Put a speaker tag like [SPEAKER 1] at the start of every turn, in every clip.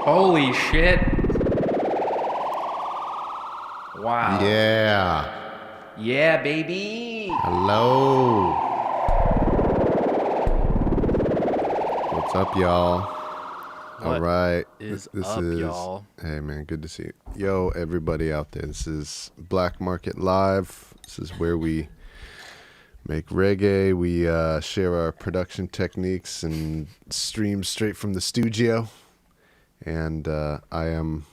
[SPEAKER 1] Holy shit. Wow.
[SPEAKER 2] Yeah.
[SPEAKER 1] Yeah, baby.
[SPEAKER 2] Hello. What's up, y'all?
[SPEAKER 1] What
[SPEAKER 2] All right.
[SPEAKER 1] is
[SPEAKER 2] This
[SPEAKER 1] up,
[SPEAKER 2] is
[SPEAKER 1] y'all?
[SPEAKER 2] Hey, man, good to see you. Yo, everybody out there. This is Black Market Live. This is where we make reggae. We share our production techniques and stream straight from the studio. And I am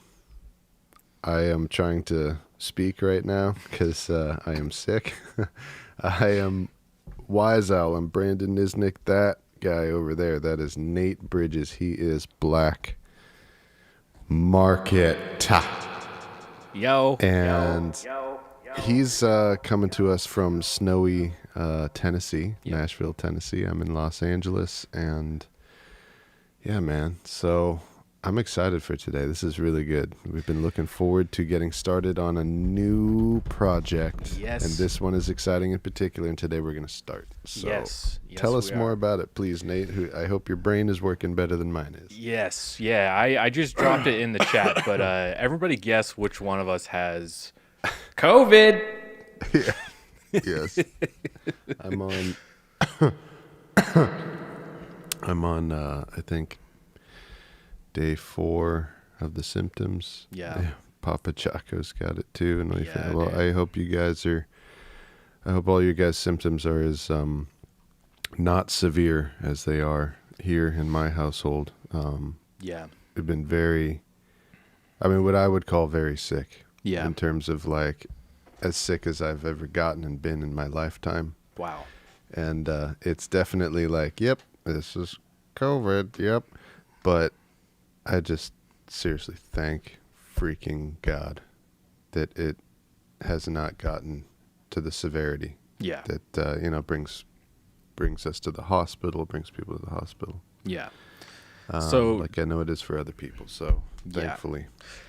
[SPEAKER 2] trying to speak right now because I am sick. I am Wise Owl. I'm Brandon Nisnick. That guy over there, that is Nate Bridges. He is Black Market.
[SPEAKER 1] Yo.
[SPEAKER 2] And he's coming to us from snowy Tennessee,
[SPEAKER 1] Yep.
[SPEAKER 2] Nashville, Tennessee. I'm in Los Angeles. And yeah, man. So I'm excited for today. This is really good. We've been looking forward to getting started on a new project.
[SPEAKER 1] Yes.
[SPEAKER 2] And this one is exciting in particular, and today we're going to start. So
[SPEAKER 1] Yes,
[SPEAKER 2] tell us
[SPEAKER 1] we
[SPEAKER 2] more
[SPEAKER 1] are.
[SPEAKER 2] about it, please, Nate. I hope your brain is working better than mine is.
[SPEAKER 1] Yes. Yeah, I just dropped it in the chat, but everybody guess which one of us has COVID.
[SPEAKER 2] Yes. I'm on, I think, day 4 of the symptoms.
[SPEAKER 1] Yeah.
[SPEAKER 2] Papa Chaco's got it too. And
[SPEAKER 1] Yeah,
[SPEAKER 2] well,
[SPEAKER 1] dude.
[SPEAKER 2] I hope all your guys' symptoms are as not severe as they are here in my household.
[SPEAKER 1] Yeah.
[SPEAKER 2] We've been what I would call very sick.
[SPEAKER 1] Yeah.
[SPEAKER 2] In terms of like as sick as I've ever gotten and been in my lifetime.
[SPEAKER 1] Wow.
[SPEAKER 2] And it's definitely like, yep, this is COVID, yep. But I just seriously thank freaking God that it has not gotten to the severity
[SPEAKER 1] Yeah.
[SPEAKER 2] that brings us to the hospital, brings people to the hospital.
[SPEAKER 1] Yeah. So
[SPEAKER 2] like I know it is for other people. So
[SPEAKER 1] Yeah.
[SPEAKER 2] thankfully,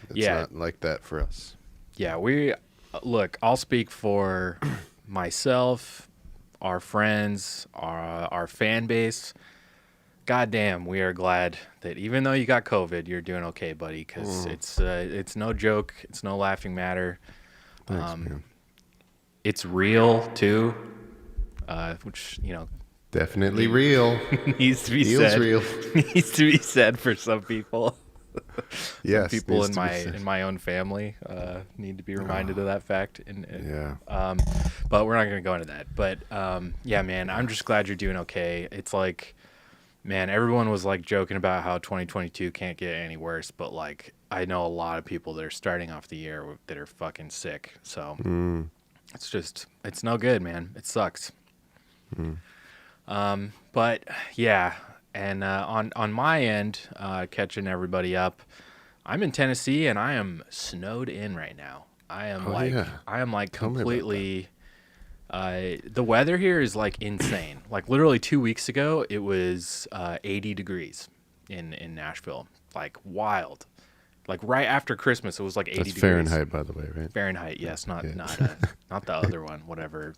[SPEAKER 2] it's
[SPEAKER 1] Yeah.
[SPEAKER 2] not like that for us.
[SPEAKER 1] yeah, look, I'll speak for myself, our friends, our fan base. Goddamn, we are glad that even though you got COVID, you're doing okay, buddy, because it's no joke. It's no laughing matter.
[SPEAKER 2] Thanks, man.
[SPEAKER 1] It's real, too, which,
[SPEAKER 2] Definitely real.
[SPEAKER 1] needs to be
[SPEAKER 2] Feels
[SPEAKER 1] said.
[SPEAKER 2] real.
[SPEAKER 1] Needs to be said for some people.
[SPEAKER 2] Yes,
[SPEAKER 1] People
[SPEAKER 2] needs
[SPEAKER 1] in
[SPEAKER 2] to be
[SPEAKER 1] my
[SPEAKER 2] said.
[SPEAKER 1] in my own family need to be reminded of that fact.
[SPEAKER 2] Yeah.
[SPEAKER 1] But we're not going to go into that. But yeah, man, I'm just glad you're doing okay. It's like, man, everyone was like joking about how 2022 can't get any worse, but like I know a lot of people that are starting off the year that are fucking sick. So it's no good, man. It sucks. But yeah, and on my end, catching everybody up, I'm in Tennessee and I am snowed in right now. I am
[SPEAKER 2] Oh, yeah.
[SPEAKER 1] I am like
[SPEAKER 2] Tell me about
[SPEAKER 1] completely. The weather here is like insane. Like literally 2 weeks ago, it was 80 degrees in Nashville. Like wild. Like right after Christmas, it was like 80
[SPEAKER 2] That's
[SPEAKER 1] degrees.
[SPEAKER 2] Fahrenheit, by the way, right?
[SPEAKER 1] Fahrenheit, yes, not
[SPEAKER 2] Yeah.
[SPEAKER 1] not the other one, whatever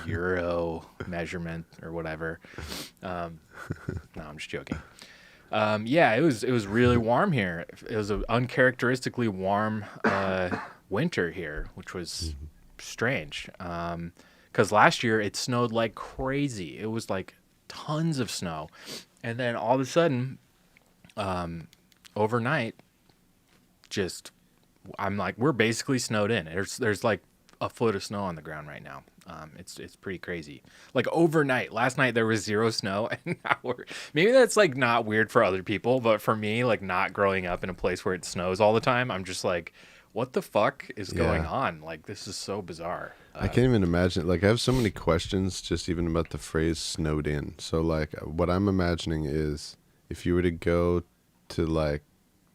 [SPEAKER 1] euro measurement or whatever. No, I'm just joking. Yeah, it was really warm here. It was an uncharacteristically warm winter here, which was strange. Because last year it snowed like crazy. It was like tons of snow, and then all of a sudden, overnight, I'm like, we're basically snowed in. There's like a foot of snow on the ground right now. It's pretty crazy. Like overnight, last night there was 0 snow, and now maybe that's like not weird for other people, but for me, like not growing up in a place where it snows all the time, I'm just like, what the fuck is going on? Like this is so bizarre.
[SPEAKER 2] I can't even imagine. Like, I have so many questions just even about the phrase snowed in. So, like, what I'm imagining is if you were to go to, like,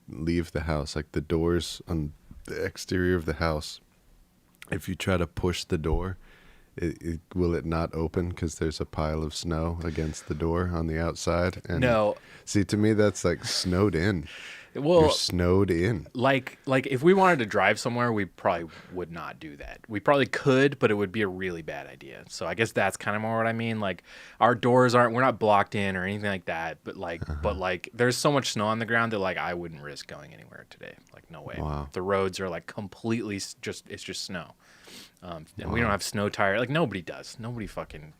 [SPEAKER 2] leave the house, like the doors on the exterior of the house, if you try to push the door, will it not open because there's a pile of snow against the door on the outside? And
[SPEAKER 1] No.
[SPEAKER 2] see, to me, that's like snowed in.
[SPEAKER 1] Well,
[SPEAKER 2] You're snowed in.
[SPEAKER 1] like if we wanted to drive somewhere, we probably would not do that. We probably could, but it would be a really bad idea. So I guess that's kind of more what I mean. Like our doors we're not blocked in or anything like that. But like there's so much snow on the ground that like I wouldn't risk going anywhere today. Like no way.
[SPEAKER 2] Wow.
[SPEAKER 1] The roads are like completely it's just snow. And we don't have snow tire. Like nobody does. Nobody fucking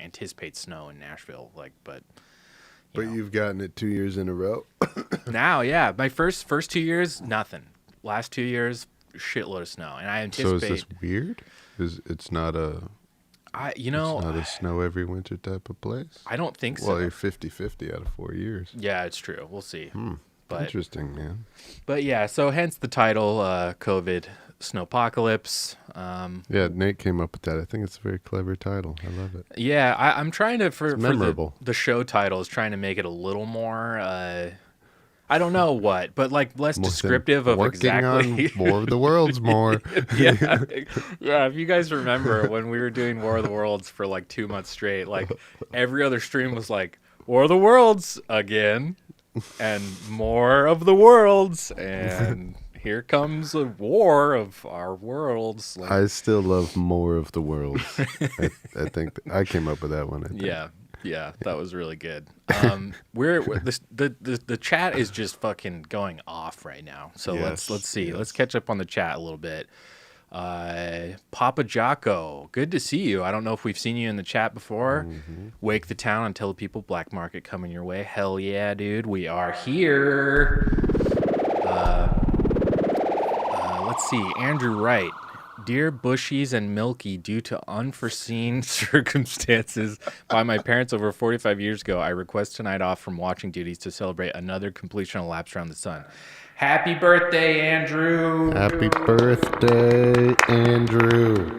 [SPEAKER 1] anticipates snow in Nashville. Like
[SPEAKER 2] But you've gotten it 2 years in a row.
[SPEAKER 1] now, yeah. My first 2 years, nothing. Last 2 years, shitload of snow, and I anticipate.
[SPEAKER 2] So is this weird? It's not a it's not a snow every winter type of place?
[SPEAKER 1] I don't think so.
[SPEAKER 2] Well, you're 50-50 out of 4 years.
[SPEAKER 1] Yeah, it's true. We'll see. But,
[SPEAKER 2] interesting, man.
[SPEAKER 1] But yeah, so hence the title, COVID Snowpocalypse.
[SPEAKER 2] Yeah, Nate came up with that. I think it's a very clever title. I love it.
[SPEAKER 1] Yeah, I'm trying to for
[SPEAKER 2] memorable.
[SPEAKER 1] the show title is trying to make it a little more. I don't know what, but like less descriptive of exactly.
[SPEAKER 2] On War of the Worlds more.
[SPEAKER 1] Yeah. If you guys remember when we were doing War of the Worlds for like 2 months straight, like every other stream was like War of the Worlds again, and more of the worlds, and here comes a war of our worlds. Like,
[SPEAKER 2] I still love more of the worlds. I think I came up with that one. I think.
[SPEAKER 1] Yeah, that was really good. The chat is just fucking going off right now. So let's see. Yes. Let's catch up on the chat a little bit. Papa Jocko, good to see you. I don't know if we've seen you in the chat before. Wake the town and tell the people black market coming your way. Hell yeah, dude. We are here. Let's see. Andrew Wright. Dear Bushies and Milky, due to unforeseen circumstances by my parents over 45 years ago, I request tonight off from watching duties to celebrate another completion of Laps Around the Sun. Happy birthday, Andrew!
[SPEAKER 2] Happy birthday, Andrew!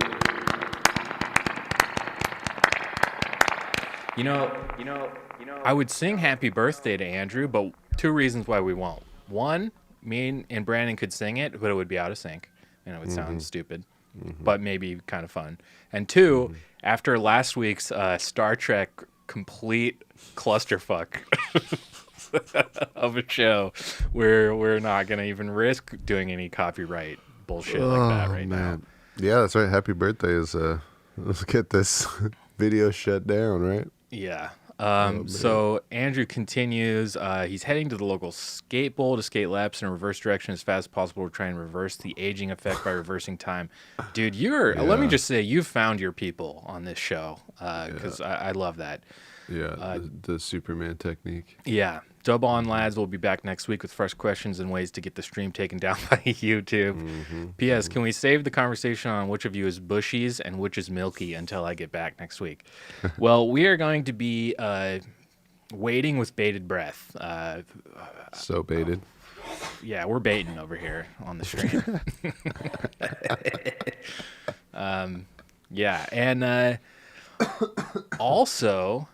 [SPEAKER 1] I would sing happy birthday to Andrew, but 2 reasons why we won't. One, me and Brandon could sing it, but it would be out of sync, and it would sound stupid. But maybe kind of fun. And 2, after last week's Star Trek complete clusterfuck of a show, we're not going to even risk doing any copyright bullshit like that right now.
[SPEAKER 2] Yeah, that's right. Happy birthday is, let's get this video shut down, right?
[SPEAKER 1] Yeah. So Andrew continues. He's heading to the local skate bowl to skate laps in a reverse direction as fast as possible to try and reverse the aging effect by reversing time. Dude, let me just say, you've found your people on this show because I love that.
[SPEAKER 2] Yeah, the Superman technique.
[SPEAKER 1] Yeah. Dub on, lads. We'll be back next week with fresh questions and ways to get the stream taken down by YouTube. P.S. Can we save the conversation on which of you is Bushies and which is Milky until I get back next week? Well, we are going to be waiting with bated breath.
[SPEAKER 2] So baited.
[SPEAKER 1] Yeah, we're baiting over here on the stream. Yeah, and also...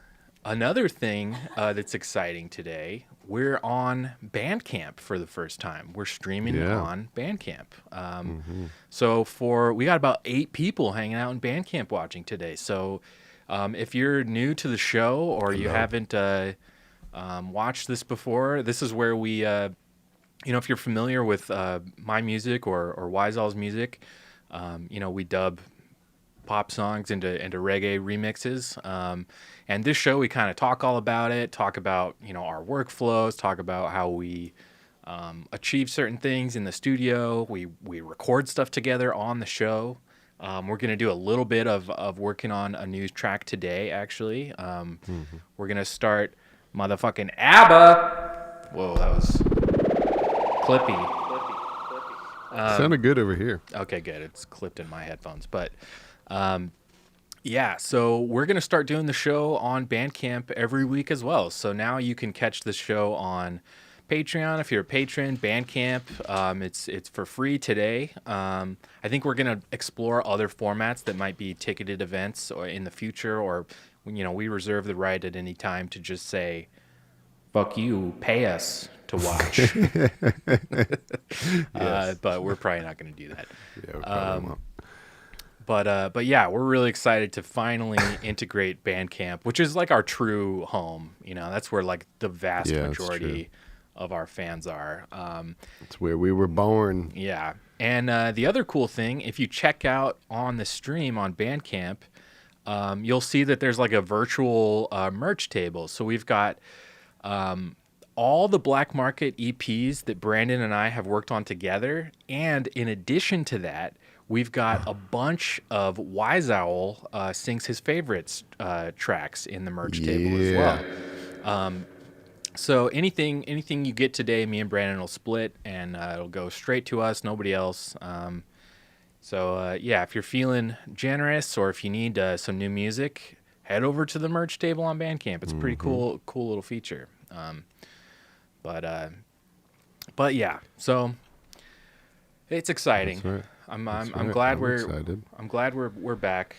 [SPEAKER 1] Another thing that's exciting today, we're on Bandcamp for the first time. We're streaming on Bandcamp. So we got about 8 people hanging out in Bandcamp watching today. So if you're new to the show or you haven't watched this before, this is where we, if you're familiar with my music or Wiseall's music, we dub pop songs into reggae remixes. And this show, we kind of talk all about it, talk about, our workflows, talk about how we achieve certain things in the studio. We record stuff together on the show. We're going to do a little bit of working on a new track today, actually. We're going to start motherfucking Abba. Whoa, that was clippy.
[SPEAKER 2] Sounded good over here.
[SPEAKER 1] Okay, good. It's clipped in my headphones. But... so we're going to start doing the show on Bandcamp every week as well. So now you can catch the show on Patreon if you're a patron, Bandcamp. It's for free today. I think we're going to explore other formats that might be ticketed events or in the future, or, we reserve the right at any time to just say, fuck you, pay us to watch. But we're probably not going to do that.
[SPEAKER 2] Yeah, we probably won't.
[SPEAKER 1] But yeah, we're really excited to finally integrate Bandcamp, which is like our true home. That's where like the vast majority of our fans are.
[SPEAKER 2] It's where we were born.
[SPEAKER 1] Yeah. And the other cool thing, if you check out on the stream on Bandcamp, you'll see that there's like a virtual merch table. So we've got all the Black Market EPs that Brandon and I have worked on together. And in addition to that, we've got a bunch of Wise Owl sings his favorites tracks in the merch table as well. So anything you get today, me and Brandon will split, and it'll go straight to us, nobody else. Yeah, if you're feeling generous or if you need some new music, head over to the merch table on Bandcamp. It's a pretty cool little feature. But yeah, so it's exciting.
[SPEAKER 2] That's right.
[SPEAKER 1] I'm glad
[SPEAKER 2] excited.
[SPEAKER 1] I'm glad we're back.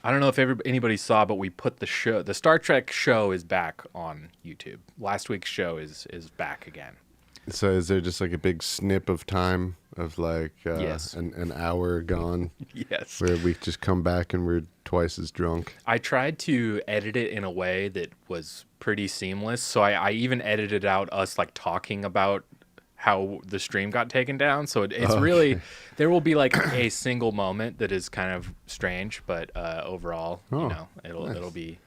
[SPEAKER 1] I don't know if anybody saw, but we put the Star Trek show is back on YouTube. Last week's show is back again.
[SPEAKER 2] So is there just like a big snip of time of like
[SPEAKER 1] Yes.
[SPEAKER 2] an hour gone?
[SPEAKER 1] Yes.
[SPEAKER 2] Where we just come back and we're twice as drunk?
[SPEAKER 1] I tried to edit it in a way that was pretty seamless. So I even edited out us like talking about how the stream got taken down. So it's really, there will be like a single moment that is kind of strange, but overall, it'll be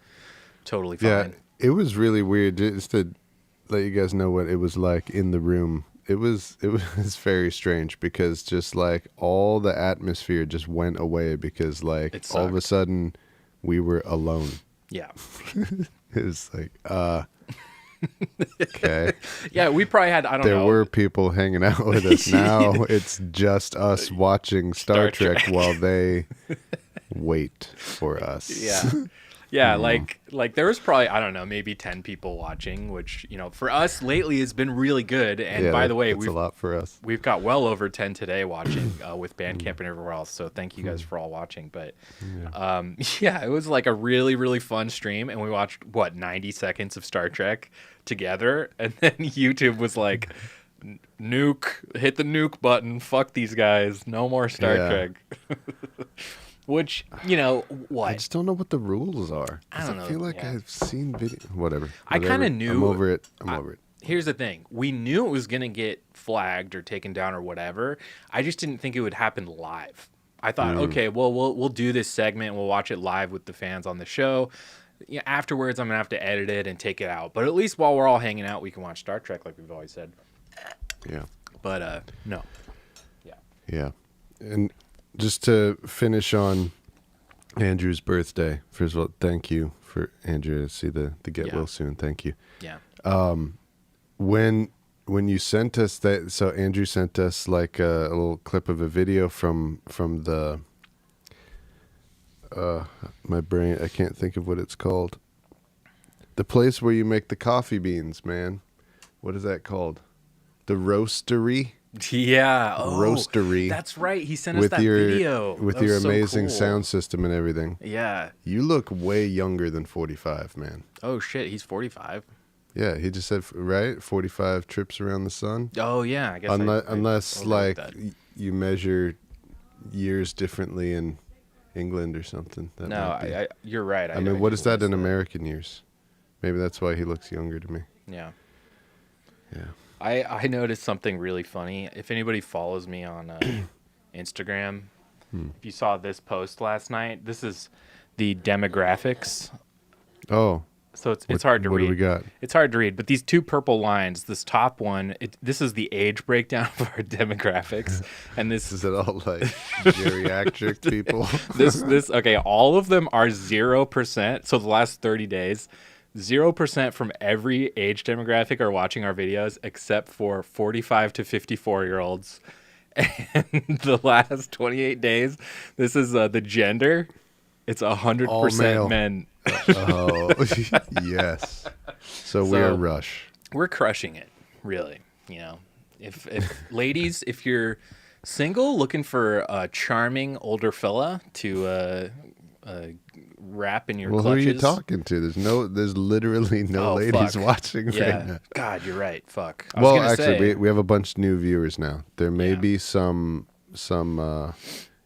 [SPEAKER 1] totally fine.
[SPEAKER 2] Yeah, it was really weird. Just to let you guys know what it was like in the room. It was very strange because just like all the atmosphere just went away because like all of a sudden we were alone.
[SPEAKER 1] Yeah.
[SPEAKER 2] It was like, okay.
[SPEAKER 1] Yeah, we probably had, I don't know.
[SPEAKER 2] There were people hanging out with us. Now it's just us watching Star Trek while they wait for us.
[SPEAKER 1] Yeah. Yeah, like there was probably, I don't know, maybe 10 people watching, which, for us lately has been really good. And by the way,
[SPEAKER 2] that's a lot for us.
[SPEAKER 1] We've got well over 10 today watching with Bandcamp and everywhere else. So thank you guys for all watching. But it was like a really, really fun stream. And we watched, 90 seconds of Star Trek together. And then YouTube was like, nuke, hit the nuke button. Fuck these guys. No more Star Trek. Which, what?
[SPEAKER 2] I just don't know what the rules are.
[SPEAKER 1] I don't know.
[SPEAKER 2] I feel like I've seen video. Whatever.
[SPEAKER 1] I kind of knew.
[SPEAKER 2] I'm over it. I'm over it.
[SPEAKER 1] Here's the thing. We knew it was going to get flagged or taken down or whatever. I just didn't think it would happen live. I thought, okay, well, we'll do this segment. We'll watch it live with the fans on the show. Afterwards, I'm going to have to edit it and take it out. But at least while we're all hanging out, we can watch Star Trek like we've always said.
[SPEAKER 2] Yeah.
[SPEAKER 1] But, no. Yeah.
[SPEAKER 2] Yeah. And just to finish on Andrew's birthday, first of all, thank you for Andrew to see the get well soon. Thank you.
[SPEAKER 1] Yeah.
[SPEAKER 2] When you sent us that, so Andrew sent us like a little clip of a video from the my brain, I can't think of what it's called. The place where you make the coffee beans, man. What is that called? The roastery.
[SPEAKER 1] Yeah.
[SPEAKER 2] Roastery.
[SPEAKER 1] That's right. He sent us that video.
[SPEAKER 2] With your amazing sound system and everything.
[SPEAKER 1] Yeah.
[SPEAKER 2] You look way younger than 45, man.
[SPEAKER 1] Oh, shit. He's 45.
[SPEAKER 2] Yeah, he just said, right? 45 trips around the sun?
[SPEAKER 1] Oh, yeah. I guess
[SPEAKER 2] unless like, you measure years differently in England or something.
[SPEAKER 1] No, you're right.
[SPEAKER 2] I mean, what is that in American years? Maybe that's why he looks younger to me.
[SPEAKER 1] Yeah.
[SPEAKER 2] Yeah.
[SPEAKER 1] I noticed something really funny. If anybody follows me on Instagram, if you saw this post last night, this is the demographics.
[SPEAKER 2] Oh.
[SPEAKER 1] So it's hard to read.
[SPEAKER 2] What do we got?
[SPEAKER 1] It's hard to read, but these two purple lines, this top one, this is the age breakdown of our demographics. And this
[SPEAKER 2] is it all like geriatric people?
[SPEAKER 1] Okay, all of them are 0%. So the last 30 days, 0% from every age demographic are watching our videos except for 45 to 54-year-olds. And the last 28 days, this is the gender. It's 100% men.
[SPEAKER 2] Oh, yes. So we are Rush.
[SPEAKER 1] We're crushing it, really. If ladies, if you're single, looking for a charming older fella to wrap in your clutches.
[SPEAKER 2] Who are you talking to? There's literally no ladies watching right now.
[SPEAKER 1] God, you're right. Fuck.
[SPEAKER 2] Well, actually, we have a bunch of new viewers now. There may be some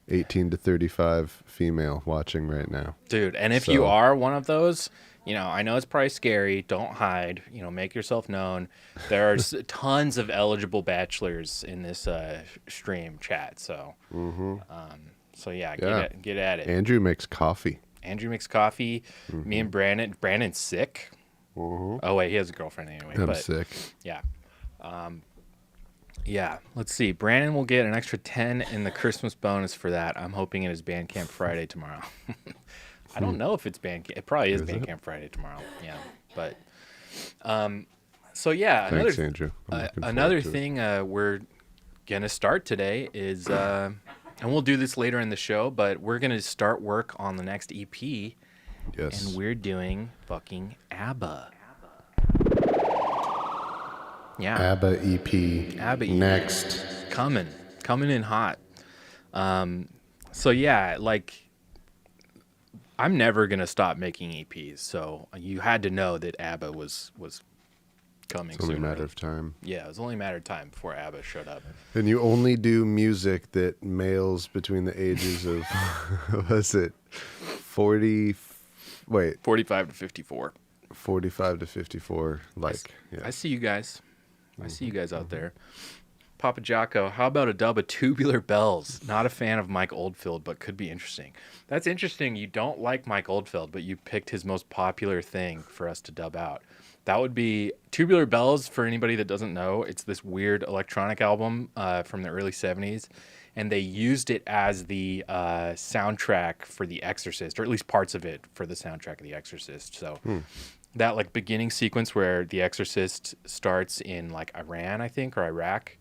[SPEAKER 2] 18 to 35 female watching right now.
[SPEAKER 1] Dude, and if
[SPEAKER 2] So-
[SPEAKER 1] you are one of those, I know it's probably scary. Don't hide. Make yourself known. There are tons of eligible bachelors in this stream chat. So, yeah, get at it.
[SPEAKER 2] Andrew makes coffee.
[SPEAKER 1] Andrew makes coffee. Me and Brandon. Brandon's sick. Oh wait, he has a girlfriend anyway.
[SPEAKER 2] I'm
[SPEAKER 1] but,
[SPEAKER 2] sick.
[SPEAKER 1] Yeah. Yeah. Let's see. Brandon will get an extra 10 in the Christmas bonus for that. I'm hoping it is Bandcamp Friday tomorrow. I don't know if it's Bandcamp. It probably is Bandcamp Friday tomorrow. Yeah. But so yeah,
[SPEAKER 2] Thanks, Andrew.
[SPEAKER 1] another thing we're gonna start today is and we'll do this later in the show, but we're gonna start work on the next EP.
[SPEAKER 2] Yes.
[SPEAKER 1] And we're doing fucking Abba. Yeah.
[SPEAKER 2] Abba EP.
[SPEAKER 1] Abba EP.
[SPEAKER 2] Next.
[SPEAKER 1] Coming in hot. So yeah, I'm never gonna stop making EPs. So you had to know that Abba was coming.
[SPEAKER 2] It's only a
[SPEAKER 1] sooner.
[SPEAKER 2] matter of time.
[SPEAKER 1] Yeah, it was only a matter of time before Abba showed up.
[SPEAKER 2] And you only do music that males between the ages of, was it
[SPEAKER 1] 45 to 54.
[SPEAKER 2] 45 to 54 like. Yeah.
[SPEAKER 1] I see you guys. I see you guys out there. Papa Jocko, how about a dub of Tubular Bells? Not a fan of Mike Oldfield, but could be interesting. That's interesting. You don't like Mike Oldfield, but you picked his most popular thing for us to dub out. That would be Tubular Bells. For anybody that doesn't know, it's this weird electronic album from the early 70s. And they used it as the soundtrack for The Exorcist, or at least parts of it for the soundtrack of The Exorcist. So that beginning sequence where The Exorcist starts in Iran, I think, or Iraq.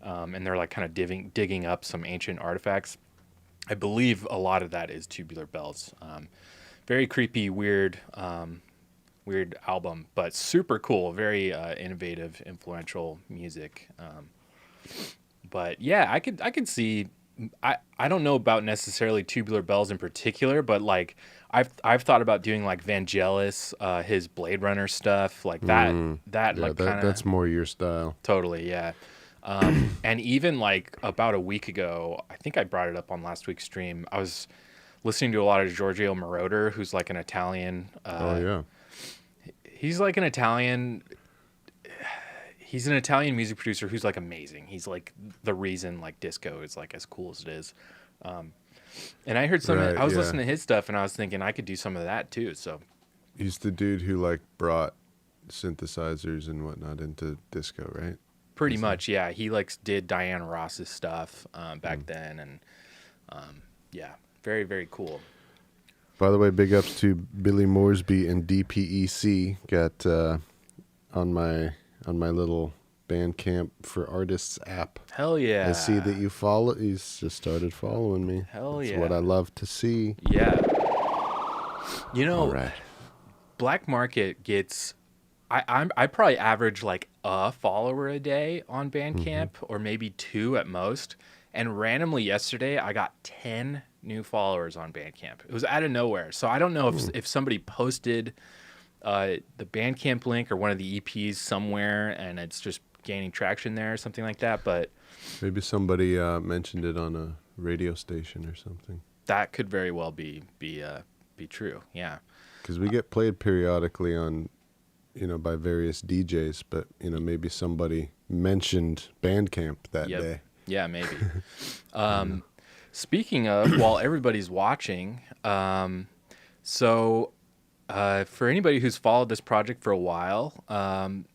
[SPEAKER 1] And they're kind of digging up some ancient artifacts. I believe a lot of that is Tubular Bells. Very creepy, weird album, but super cool. Very innovative, influential music. But yeah, I could see. I don't know about necessarily Tubular Bells in particular, but I've thought about doing Vangelis, his Blade Runner stuff,
[SPEAKER 2] That's more your style.
[SPEAKER 1] Totally, yeah. And even about a week ago, I think I brought it up on last week's stream. I was listening to a lot of Giorgio Moroder, who's an Italian. He's an Italian. He's an Italian music producer who's amazing. He's the reason disco is as cool as it is. And I heard something. I was listening to his stuff, and I was thinking I could do some of that too. So
[SPEAKER 2] he's the dude who brought synthesizers and whatnot into disco, right?
[SPEAKER 1] Pretty much, yeah. He did Diana Ross's stuff back then, and yeah, very, very cool.
[SPEAKER 2] By the way, big ups to Billy Moresby and DPEC. Got on my little Bandcamp for Artists app.
[SPEAKER 1] Hell yeah!
[SPEAKER 2] I see that you follow. He's just started following me.
[SPEAKER 1] Hell
[SPEAKER 2] That's
[SPEAKER 1] yeah!
[SPEAKER 2] what I love to see.
[SPEAKER 1] Yeah. All
[SPEAKER 2] right.
[SPEAKER 1] Black Market gets. I probably average a follower a day on Bandcamp, or maybe 2 at most. And randomly yesterday, I got 10 new followers on Bandcamp. It was out of nowhere. So I don't know if somebody posted the Bandcamp link or one of the EPs somewhere, and it's just gaining traction there or something like that. But
[SPEAKER 2] maybe somebody mentioned it on a radio station or something.
[SPEAKER 1] That could very well be true. Yeah.
[SPEAKER 2] Because we get played periodically on. By various DJs, but maybe somebody mentioned Bandcamp that day.
[SPEAKER 1] Yeah, maybe. Speaking of, while everybody's watching, for anybody who's followed this project for a while,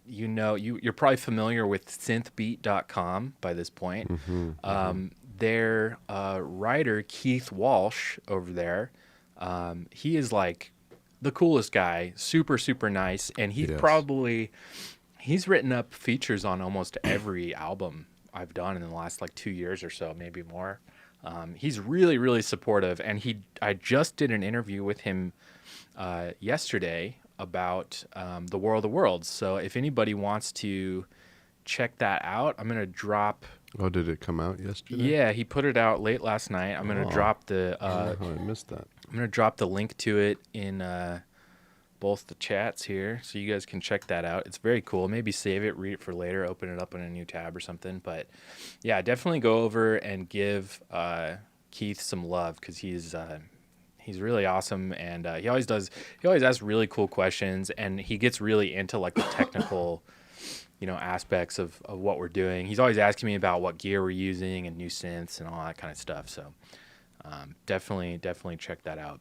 [SPEAKER 1] you're probably familiar with synthbeat.com by this point. Their writer Keith Walsh over there, he is the coolest guy, super, super nice. And he's written up features on almost every album I've done in the last 2 years or so, maybe more. He's really, really supportive. And I just did an interview with him yesterday about The War of the Worlds. So if anybody wants to check that out, I'm going to drop...
[SPEAKER 2] Oh, did it come out yesterday?
[SPEAKER 1] Yeah, he put it out late last night. I'm going to drop the...
[SPEAKER 2] I missed that.
[SPEAKER 1] I'm going to drop the link to it in both the chats here, so you guys can check that out. It's very cool. Maybe save it, read it for later, open it up in a new tab or something. But yeah, definitely go over and give Keith some love, because he's really awesome, and he always asks really cool questions, and he gets really into like the technical aspects of what we're doing. He's always asking me about what gear we're using and new synths and all that kind of stuff. So definitely check that out.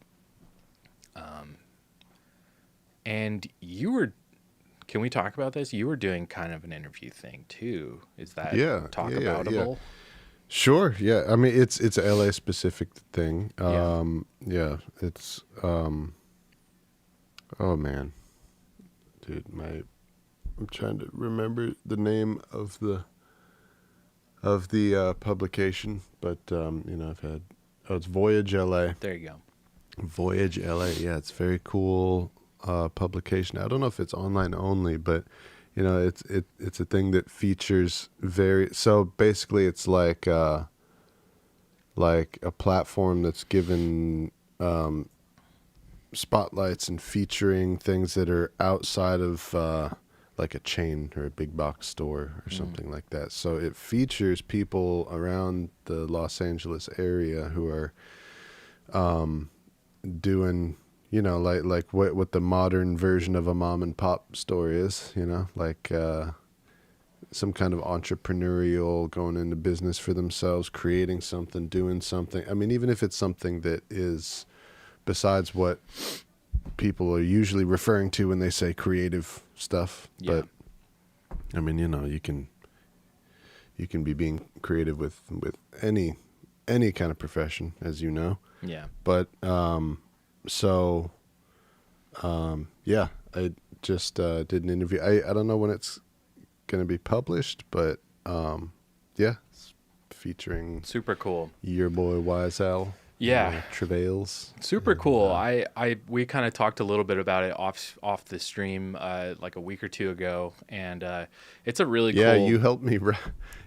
[SPEAKER 1] And can we talk about this? You were doing kind of an interview thing too. Is that talk aboutable?
[SPEAKER 2] Yeah. Sure. Yeah. I mean, it's a LA specific thing. Yeah. It's oh man, dude, I'm trying to remember the name of the publication, but I've had it's Voyage LA.
[SPEAKER 1] There you go.
[SPEAKER 2] Voyage LA. Yeah, it's very cool publication. I don't know if it's online only, but it's a thing that features so basically it's like a platform that's given spotlights and featuring things that are outside of like a chain or a big box store or something like that. So it features people around the Los Angeles area who are doing like what the modern version of a mom and pop store is, like some kind of entrepreneurial, going into business for themselves, creating something, doing something. I mean, even if it's something that is besides what people are usually referring to when they say creative stuff.
[SPEAKER 1] Yeah.
[SPEAKER 2] But I mean, you can be being creative with any kind of profession, as you know.
[SPEAKER 1] Yeah.
[SPEAKER 2] But yeah, I just did an interview. I don't know when it's going to be published, but yeah, it's featuring
[SPEAKER 1] Super cool.
[SPEAKER 2] your boy Wise Al.
[SPEAKER 1] Yeah.
[SPEAKER 2] Travails.
[SPEAKER 1] Super cool. We kind of talked a little bit about it off the stream like a week or two ago, and it's a really cool.
[SPEAKER 2] Yeah, you helped me.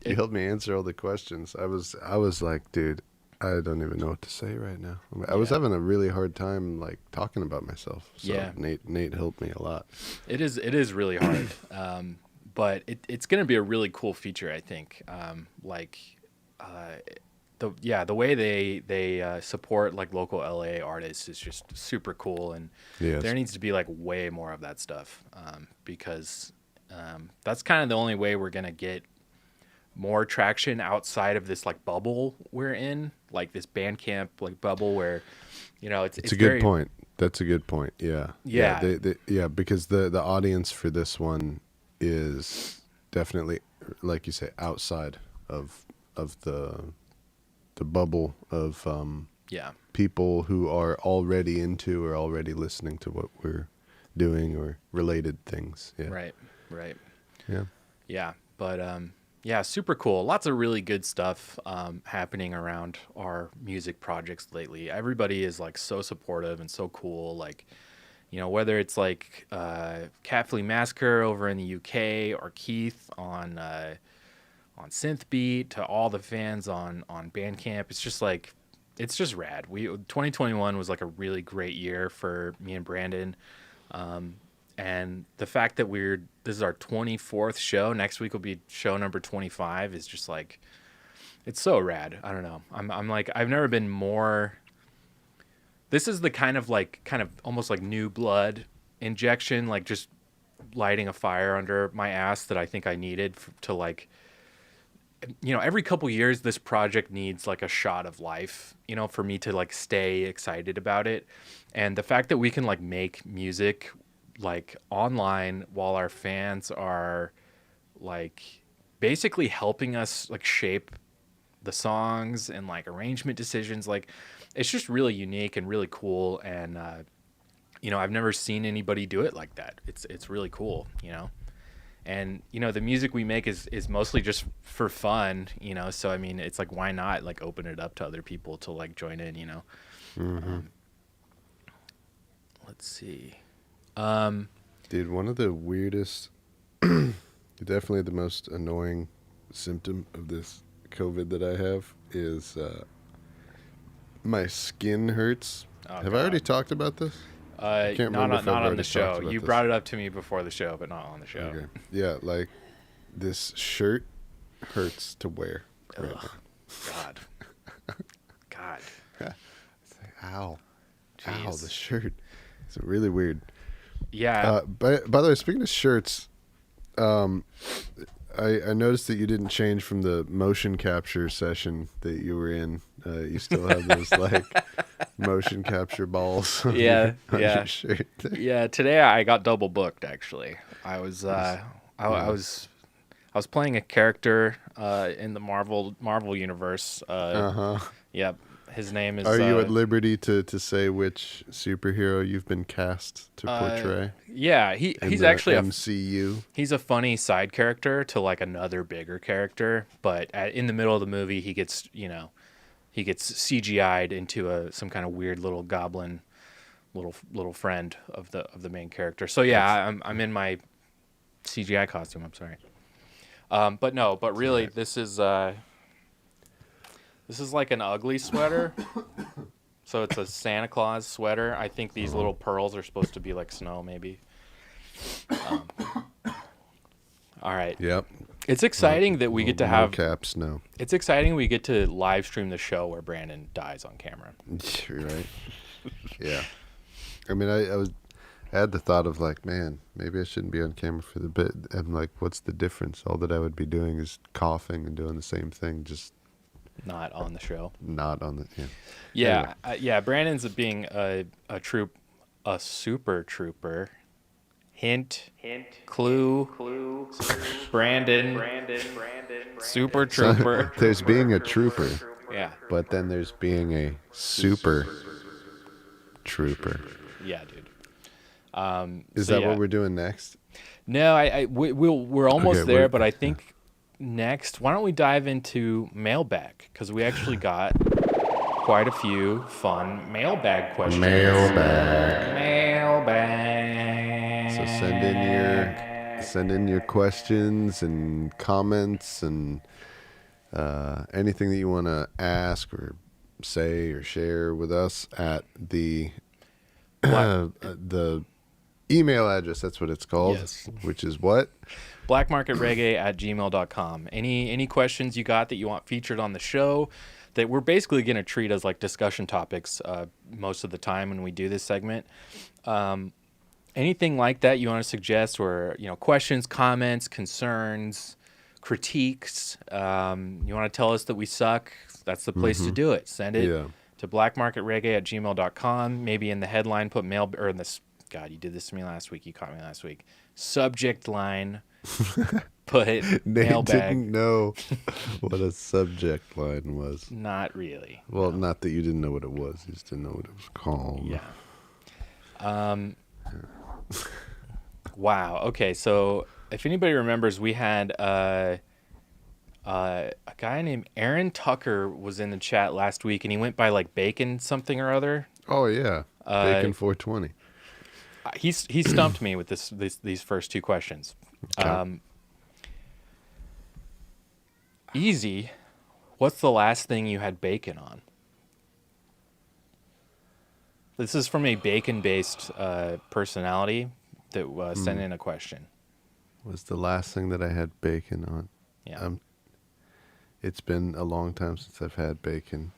[SPEAKER 2] You helped me answer all the questions. I was like, dude, I don't even know what to say right now. I was having a really hard time like talking about myself. So
[SPEAKER 1] yeah.
[SPEAKER 2] Nate helped me a lot.
[SPEAKER 1] It is really hard, but it's going to be a really cool feature, I think. The way they support like local LA artists is just super cool, and there needs to be like way more of that stuff, because that's kind of the only way we're gonna get more traction outside of this like bubble we're in, like this Bandcamp like bubble where it's
[SPEAKER 2] a good point. That's a good point. Yeah.
[SPEAKER 1] Yeah.
[SPEAKER 2] Because the audience for this one is definitely, like you say, outside of the bubble of people who are already into or already listening to what we're doing or related things. Yeah.
[SPEAKER 1] Right.
[SPEAKER 2] Yeah.
[SPEAKER 1] But super cool. Lots of really good stuff happening around our music projects lately. Everybody is like so supportive and so cool. Like, whether it's like Cat Flea Massacre over in the UK or Keith on Synthbeat, to all the fans on Bandcamp. It's just rad. 2021 was like a really great year for me and Brandon. And the fact that this is our 24th show, next week will be show number 25, is just like, it's so rad. I don't know. I'm like, I've never been more, this is the kind of almost like new blood injection, like just lighting a fire under my ass that I think I needed to like, every couple years this project needs like a shot of life, for me to like stay excited about it. And the fact that we can like make music like online while our fans are like basically helping us like shape the songs and like arrangement decisions, like it's just really unique and really cool. And I've never seen anybody do it like that. It's really cool, And the music we make is mostly just for fun, so I mean, it's like, why not like open it up to other people to like join in,
[SPEAKER 2] Mm-hmm.
[SPEAKER 1] Let's see.
[SPEAKER 2] Dude, one of the weirdest, definitely the most annoying symptom of this COVID that I have is my skin hurts. Have I already talked about this?
[SPEAKER 1] I can't remember if not on the show. You brought it up to me before the show, but not on the show.
[SPEAKER 2] Okay. Yeah, like this shirt hurts to wear. Right now.
[SPEAKER 1] God. God.
[SPEAKER 2] It's like, ow,
[SPEAKER 1] Jeez.
[SPEAKER 2] the shirt. It's really weird.
[SPEAKER 1] Yeah.
[SPEAKER 2] By the way, speaking of shirts, I noticed that you didn't change from the motion capture session that you were in. You still have those like motion capture balls on,
[SPEAKER 1] Yeah,
[SPEAKER 2] your shirt.
[SPEAKER 1] Yeah, today I got double booked. Actually, I was playing a character in the Marvel universe.
[SPEAKER 2] Uh-huh.
[SPEAKER 1] Yep, his name is.
[SPEAKER 2] Are you at liberty to say which superhero you've been cast to portray?
[SPEAKER 1] Yeah, he's
[SPEAKER 2] the
[SPEAKER 1] actually
[SPEAKER 2] MCU.
[SPEAKER 1] He's a funny side character to like another bigger character, but in the middle of the movie, he gets CGI'd into some kind of weird little goblin, little friend of the main character. So yeah, I'm in my CGI costume. I'm sorry, but really, this is like an ugly sweater. So it's a Santa Claus sweater. I think these little pearls are supposed to be like snow, maybe. All right.
[SPEAKER 2] Yep.
[SPEAKER 1] It's exciting that we get to have
[SPEAKER 2] caps. No.
[SPEAKER 1] It's exciting we get to live stream the show where Brandon dies on camera.
[SPEAKER 2] You're right. Yeah. I mean, I had the thought of like, man, maybe I shouldn't be on camera for the bit. I'm like, what's the difference? All that I would be doing is coughing and doing the same thing, just
[SPEAKER 1] not on the show.
[SPEAKER 2] Not on the
[SPEAKER 1] yeah. Anyway. Brandon's being a super trooper. Hint. Clue. Brandon. Super trooper.
[SPEAKER 2] So, there's being a trooper.
[SPEAKER 1] Yeah.
[SPEAKER 2] But then there's being a super trooper.
[SPEAKER 1] Yeah, dude.
[SPEAKER 2] Is that what we're doing next?
[SPEAKER 1] No, we're almost there, but I think next, why don't we dive into mailbag? Because we actually got quite a few fun mailbag questions. Mailbag.
[SPEAKER 2] So send in your questions and comments and anything that you want to ask or say or share with us at the email address. That's what it's called.
[SPEAKER 1] Yes.
[SPEAKER 2] Which is what?
[SPEAKER 1] blackmarketreggae@gmail.com. Any questions you got that you want featured on the show that we're basically going to treat as like discussion topics most of the time when we do this segment. Anything like that you want to suggest, or questions, comments, concerns, critiques, you want to tell us that we suck, that's the place to do it. Send it to blackmarketreggae@gmail.com. Maybe in the headline put mail, or in this, God, you did this to me last week. You caught me last week. Subject line, put
[SPEAKER 2] Nate
[SPEAKER 1] mailbag.
[SPEAKER 2] didn't know what a subject line was.
[SPEAKER 1] Not really.
[SPEAKER 2] Well, no. Not that you didn't know what it was. You just didn't know what it was called.
[SPEAKER 1] Yeah. Wow. Okay. So if anybody remembers, we had a guy named Aaron Tucker was in the chat last week, and he went by like Bacon something or other.
[SPEAKER 2] Oh yeah, Bacon 420.
[SPEAKER 1] He stumped me with these first two questions.
[SPEAKER 2] Okay.
[SPEAKER 1] Easy. What's the last thing you had bacon on? This is from a bacon-based personality that sent in a question.
[SPEAKER 2] Was the last thing that I had bacon on?
[SPEAKER 1] Yeah.
[SPEAKER 2] It's been a long time since I've had bacon.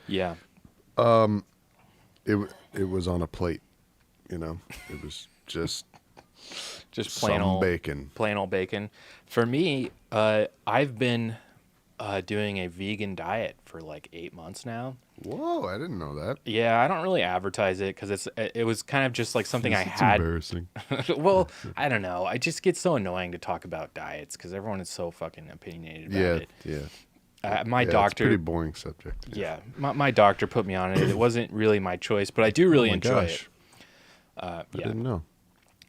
[SPEAKER 1] Yeah.
[SPEAKER 2] It was on a plate. It was just
[SPEAKER 1] plain old
[SPEAKER 2] bacon.
[SPEAKER 1] Plain old bacon. For me, I've been doing a vegan diet for like 8 months now.
[SPEAKER 2] Whoa, I didn't know that.
[SPEAKER 1] Yeah, I don't really advertise it because it was kind of just like something I had.
[SPEAKER 2] Embarrassing.
[SPEAKER 1] Well, I don't know. I just get so annoying to talk about diets because everyone is so fucking opinionated about it.
[SPEAKER 2] Yeah.
[SPEAKER 1] My doctor.
[SPEAKER 2] It's a pretty boring subject.
[SPEAKER 1] Yeah, my doctor put me on it. It wasn't really my choice, but I do really enjoy it.
[SPEAKER 2] I didn't know.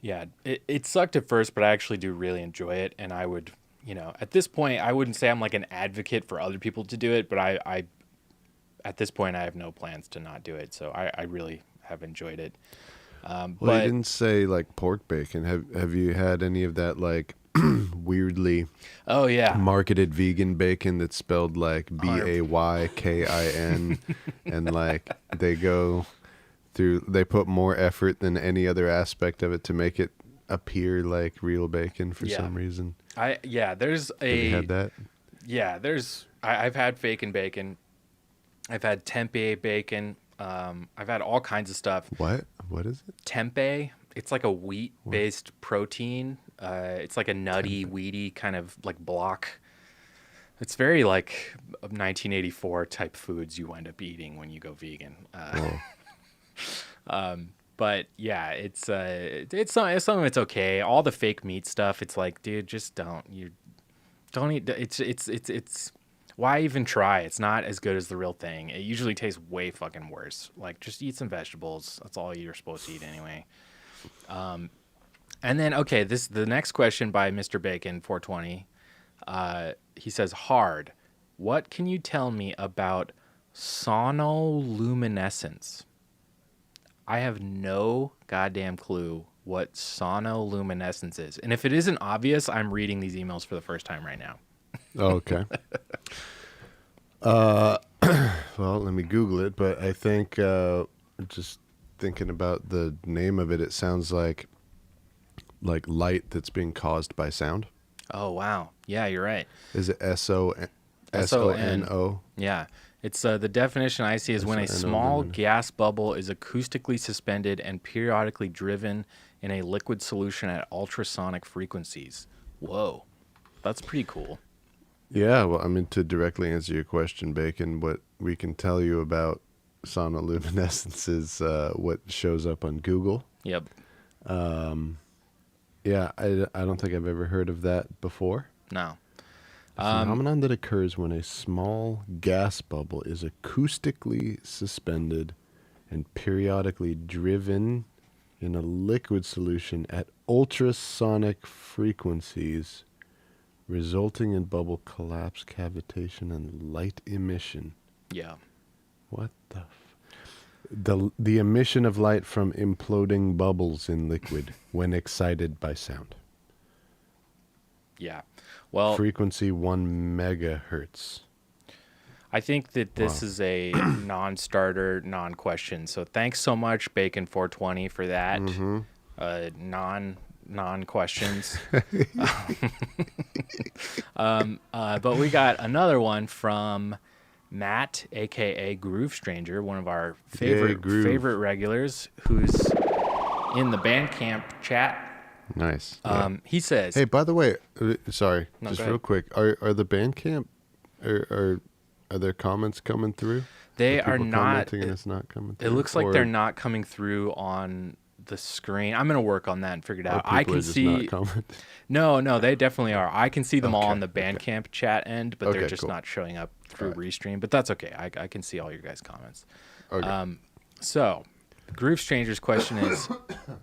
[SPEAKER 1] Yeah, it sucked at first, but I actually do really enjoy it, and I would, at this point, I wouldn't say I'm like an advocate for other people to do it, but I at this point, I have no plans to not do it, so I really have enjoyed it.
[SPEAKER 2] Well,
[SPEAKER 1] but
[SPEAKER 2] you didn't say like pork bacon. Have you had any of that like weirdly marketed vegan bacon that's spelled like BAYKIN and like they put more effort than any other aspect of it to make it appear like real bacon for some reason?
[SPEAKER 1] Have you had that?
[SPEAKER 2] Yeah,
[SPEAKER 1] I've had fake and bacon. I've had tempeh bacon. I've had all kinds of stuff.
[SPEAKER 2] What? What is it?
[SPEAKER 1] Tempeh. It's like a wheat-based protein. It's like a nutty, weedy kind of like block. It's very like 1984 type foods you wind up eating when you go vegan. But yeah, it's something that's okay. All the fake meat stuff, it's like, dude, just don't eat. It's why even try? It's not as good as the real thing. It usually tastes way fucking worse. Like, just eat some vegetables. That's all you're supposed to eat anyway. And then the next question by Mr. Bacon 420. He says, hard. What can you tell me about sonoluminescence? I have no goddamn clue what sonoluminescence is. And if it isn't obvious, I'm reading these emails for the first time right now.
[SPEAKER 2] Okay. Well, let me Google it, but I think just thinking about the name of it, it sounds like light that's being caused by sound.
[SPEAKER 1] Oh, wow. Yeah, you're right.
[SPEAKER 2] Is it S-O-N-O?
[SPEAKER 1] Yeah. It's the definition I see is when a small gas bubble is acoustically suspended and periodically driven in a liquid solution at ultrasonic frequencies. Whoa. That's pretty cool.
[SPEAKER 2] Yeah, well, I mean, to directly answer your question, Bacon, what we can tell you about sonoluminescence is what shows up on Google.
[SPEAKER 1] Yep.
[SPEAKER 2] Yeah, I don't think I've ever heard of that before.
[SPEAKER 1] No.
[SPEAKER 2] A phenomenon that occurs when a small gas bubble is acoustically suspended and periodically driven in a liquid solution at ultrasonic frequencies, resulting in bubble collapse, cavitation, and light emission.
[SPEAKER 1] Yeah.
[SPEAKER 2] What the the emission of light from imploding bubbles in liquid when excited by sound.
[SPEAKER 1] Yeah. Well,
[SPEAKER 2] frequency 1 megahertz.
[SPEAKER 1] I think that this is a non-starter, non-question. So thanks so much, Bacon 420, for that. Non-questions. But we got another one from Matt, aka Groove Stranger, one of our favorite regulars, who's in the Bandcamp chat.
[SPEAKER 2] Nice.
[SPEAKER 1] He says,
[SPEAKER 2] "Hey, by the way, sorry,
[SPEAKER 1] no,
[SPEAKER 2] just real quick, are the Bandcamp are there comments coming through?
[SPEAKER 1] They are not.
[SPEAKER 2] And it's not coming through.
[SPEAKER 1] It looks like they're not coming through on the screen. I'm gonna work on that and figure it out. I can see. No, they definitely are. I can see them all on the Bandcamp chat end, but they're just not showing up through Restream. But that's okay. I can see all your guys' comments.
[SPEAKER 2] Okay.
[SPEAKER 1] So, Groove Stranger's question is: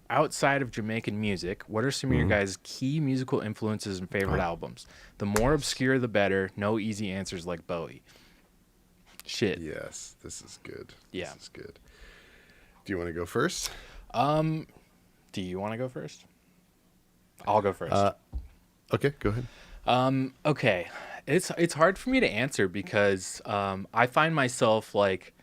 [SPEAKER 1] outside of Jamaican music, what are some of your guys' key musical influences and favorite albums? The more obscure, the better. No easy answers like Bowie. Shit.
[SPEAKER 2] Yes, this is good.
[SPEAKER 1] Yeah.
[SPEAKER 2] This is good. Do you want to go first?
[SPEAKER 1] Do you want to go first? I'll go first.
[SPEAKER 2] Okay, go ahead.
[SPEAKER 1] Okay. It's hard for me to answer because I find myself like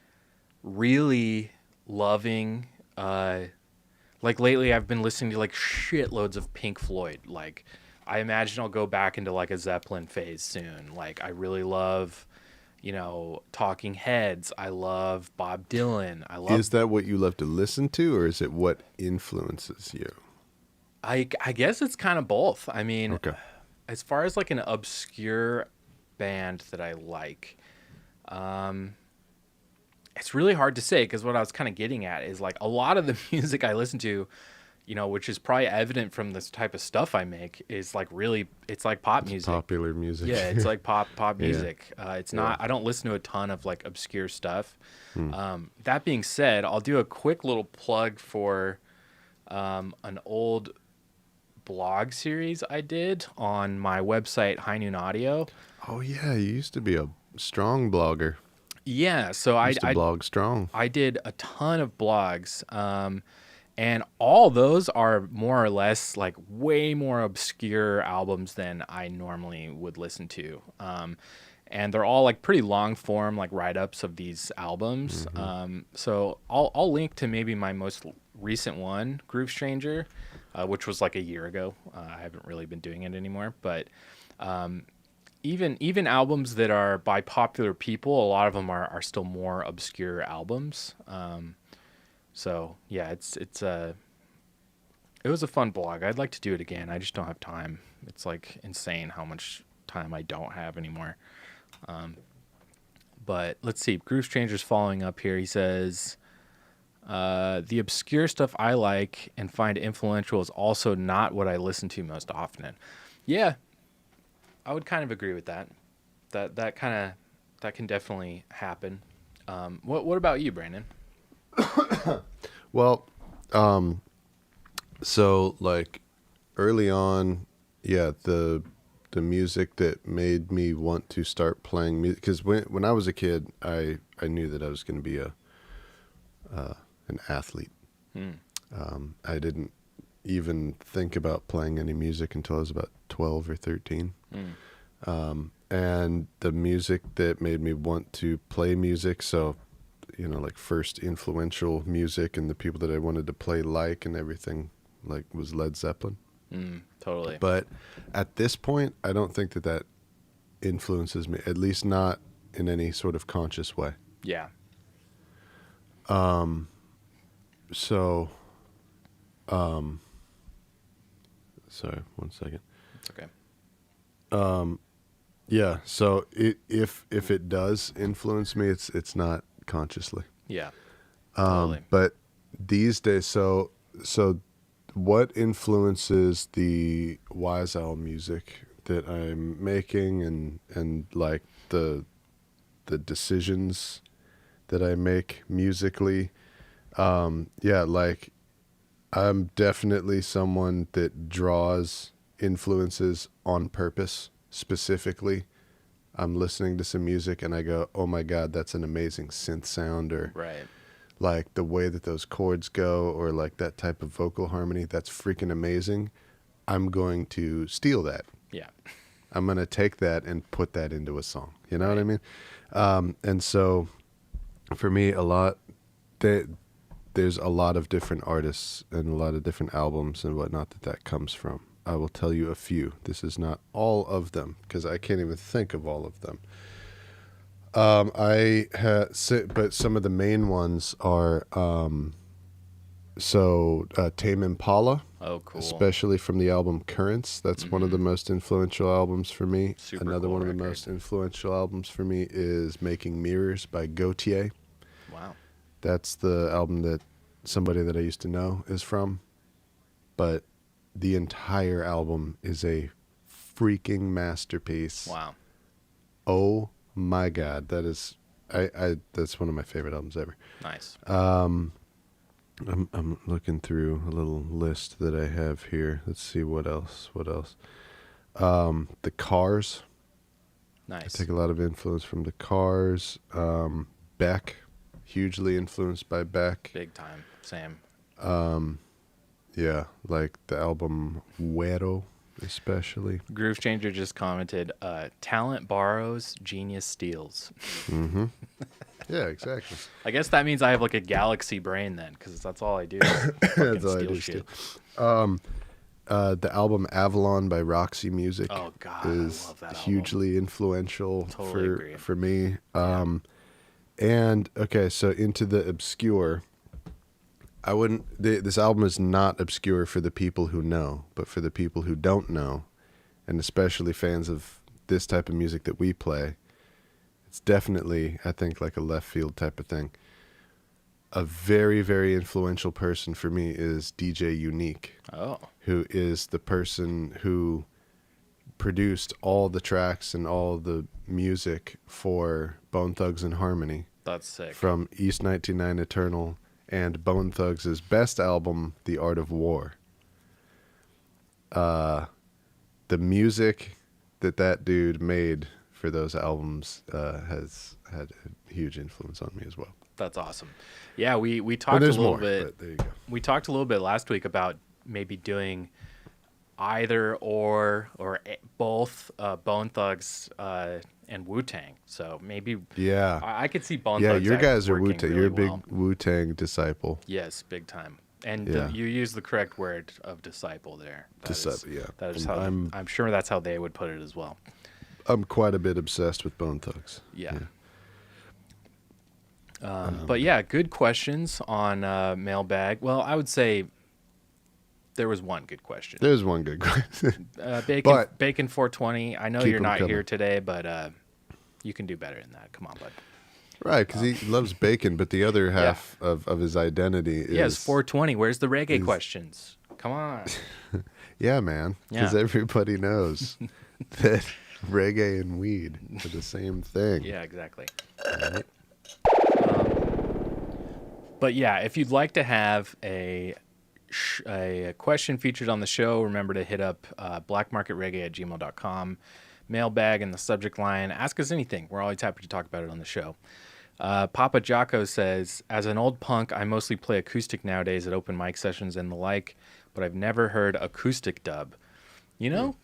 [SPEAKER 1] really loving like lately I've been listening to like shitloads of Pink Floyd. Like I imagine I'll go back into like a Zeppelin phase soon. Like I really love Talking Heads. I love Bob Dylan.
[SPEAKER 2] Is that what you love to listen to, or is it what influences you?
[SPEAKER 1] I guess it's kind of both. I mean,
[SPEAKER 2] okay.
[SPEAKER 1] As far as like an obscure band that I like, it's really hard to say because what I was kind of getting at is like a lot of the music I listen to, which is probably evident from this type of stuff I make, is like really, it's like pop music.
[SPEAKER 2] Popular music.
[SPEAKER 1] Yeah, it's like pop music. It's not, I don't listen to a ton of like obscure stuff. That being said, I'll do a quick little plug for an old blog series I did on my website, High Noon Audio.
[SPEAKER 2] Oh yeah, you used to be a strong blogger.
[SPEAKER 1] Yeah, so I
[SPEAKER 2] blog strong.
[SPEAKER 1] I did a ton of blogs. And all those are more or less like way more obscure albums than I normally would listen to. And they're all like pretty long form, like write-ups of these albums. So I'll link to maybe my most recent one, Groove Stranger, which was like a year ago. I haven't really been doing it anymore, but even albums that are by popular people, a lot of them are still more obscure albums. So yeah, it was a fun blog. I'd like to do it again. I just don't have time. It's like insane how much time I don't have anymore. But let's see. Groove Stranger's following up here. He says, the obscure stuff I like and find influential is also not what I listen to most often. Yeah, I would kind of agree with that. That can definitely happen. What about you, Brandon?
[SPEAKER 2] Well, so like early on, yeah, the music that made me want to start playing music, because when I was a kid, I knew that I was going to be an athlete. I didn't even think about playing any music until I was about 12 or 13. And the music that made me want to play music, so like first influential music and the people that I wanted to play like and everything, like, was Led Zeppelin.
[SPEAKER 1] Totally.
[SPEAKER 2] But at this point, I don't think that influences me, at least not in any sort of conscious way.
[SPEAKER 1] Yeah.
[SPEAKER 2] So, sorry, 1 second.
[SPEAKER 1] It's okay.
[SPEAKER 2] Yeah. So if it does influence me, it's not consciously.
[SPEAKER 1] Yeah. Totally.
[SPEAKER 2] But these days, so what influences the Wise Owl music that I'm making and like the decisions that I make musically? Yeah, like I'm definitely someone that draws influences on purpose. Specifically, I'm listening to some music and I go, oh my God, that's an amazing synth sound, or
[SPEAKER 1] Right.
[SPEAKER 2] like the way that those chords go, or like that type of vocal harmony, that's freaking amazing. I'm going to steal that.
[SPEAKER 1] Yeah.
[SPEAKER 2] I'm going to take that and put that into a song. You know what I mean? And so for me, there's a lot of different artists and a lot of different albums and whatnot that comes from. I will tell you a few. This is not all of them because I can't even think of all of them. But some of the main ones are Tame Impala.
[SPEAKER 1] Oh, cool.
[SPEAKER 2] Especially from the album Currents. That's one of the most influential albums for me.
[SPEAKER 1] Super
[SPEAKER 2] Another
[SPEAKER 1] cool
[SPEAKER 2] one of the
[SPEAKER 1] record.
[SPEAKER 2] most influential albums for me is Making Mirrors by Gautier.
[SPEAKER 1] Wow.
[SPEAKER 2] That's the album that somebody that I used to know is from. But the entire album is a freaking masterpiece.
[SPEAKER 1] Wow.
[SPEAKER 2] Oh my God, that is that's one of my favorite albums ever.
[SPEAKER 1] Nice.
[SPEAKER 2] I'm looking through a little list that I have here. Let's see what else. The Cars.
[SPEAKER 1] Nice.
[SPEAKER 2] I take a lot of influence from the Cars. Beck, hugely influenced by Beck.
[SPEAKER 1] Big time. Same.
[SPEAKER 2] Yeah, like the album Güero, especially.
[SPEAKER 1] Groove Changer just commented, talent borrows, genius steals.
[SPEAKER 2] Mm-hmm. Yeah, exactly.
[SPEAKER 1] I guess that means I have like a galaxy brain then, because that's all I do. That's
[SPEAKER 2] all I do. The album Avalon by Roxy Music
[SPEAKER 1] Oh God,
[SPEAKER 2] is
[SPEAKER 1] I love that
[SPEAKER 2] hugely influential
[SPEAKER 1] Totally agree.
[SPEAKER 2] for me. And okay, so into the obscure. This album is not obscure for the people who know, but for the people who don't know, and especially fans of this type of music that we play, it's definitely, I think, like a left field type of thing. A very, very influential person for me is DJ Unique, who is the person who produced all the tracks and all the music for Bone Thugs and Harmony.
[SPEAKER 1] That's sick. From
[SPEAKER 2] East 99 Eternal and Bone Thugs' best album, The Art of War. The music that dude made for those albums has had a huge influence on me as well.
[SPEAKER 1] That's awesome. Yeah, we talked a little bit.
[SPEAKER 2] But there you go.
[SPEAKER 1] We talked a little bit last week about maybe doing either or both Bone Thugs and Wu-Tang. So maybe I could see Bone Thugs.
[SPEAKER 2] Yeah, your guys are
[SPEAKER 1] working
[SPEAKER 2] Wu-Tang.
[SPEAKER 1] really
[SPEAKER 2] You're a big
[SPEAKER 1] well.
[SPEAKER 2] Wu-Tang disciple.
[SPEAKER 1] Yes, big time. And
[SPEAKER 2] Yeah.
[SPEAKER 1] you use the correct word of disciple there. That is
[SPEAKER 2] Yeah.
[SPEAKER 1] how I'm sure that's how they would put it as well.
[SPEAKER 2] I'm quite a bit obsessed with Bone Thugs.
[SPEAKER 1] Yeah. But yeah, good questions on Mailbag. Well, I would say there was one good question.
[SPEAKER 2] There's one good question.
[SPEAKER 1] Bacon 420. I know
[SPEAKER 2] Keep
[SPEAKER 1] you're
[SPEAKER 2] 'em
[SPEAKER 1] not
[SPEAKER 2] coming.
[SPEAKER 1] here today, but you can do better than that. Come on, bud.
[SPEAKER 2] Right, because he loves bacon, but the other half of his identity is...
[SPEAKER 1] Yeah, it's 420. Where's the reggae questions? Come on.
[SPEAKER 2] Yeah, man, because
[SPEAKER 1] Yeah.
[SPEAKER 2] everybody knows that reggae and weed are the same thing.
[SPEAKER 1] Yeah, exactly.
[SPEAKER 2] Right?
[SPEAKER 1] But yeah, if you'd like to have a question featured on the show, remember to hit up blackmarketreggae@gmail.com, mailbag in the subject line. Ask us anything. We're always happy to talk about it on the show. Papa Jocko says, as an old punk, I mostly play acoustic nowadays at open mic sessions and the like, but I've never heard acoustic dub. You know,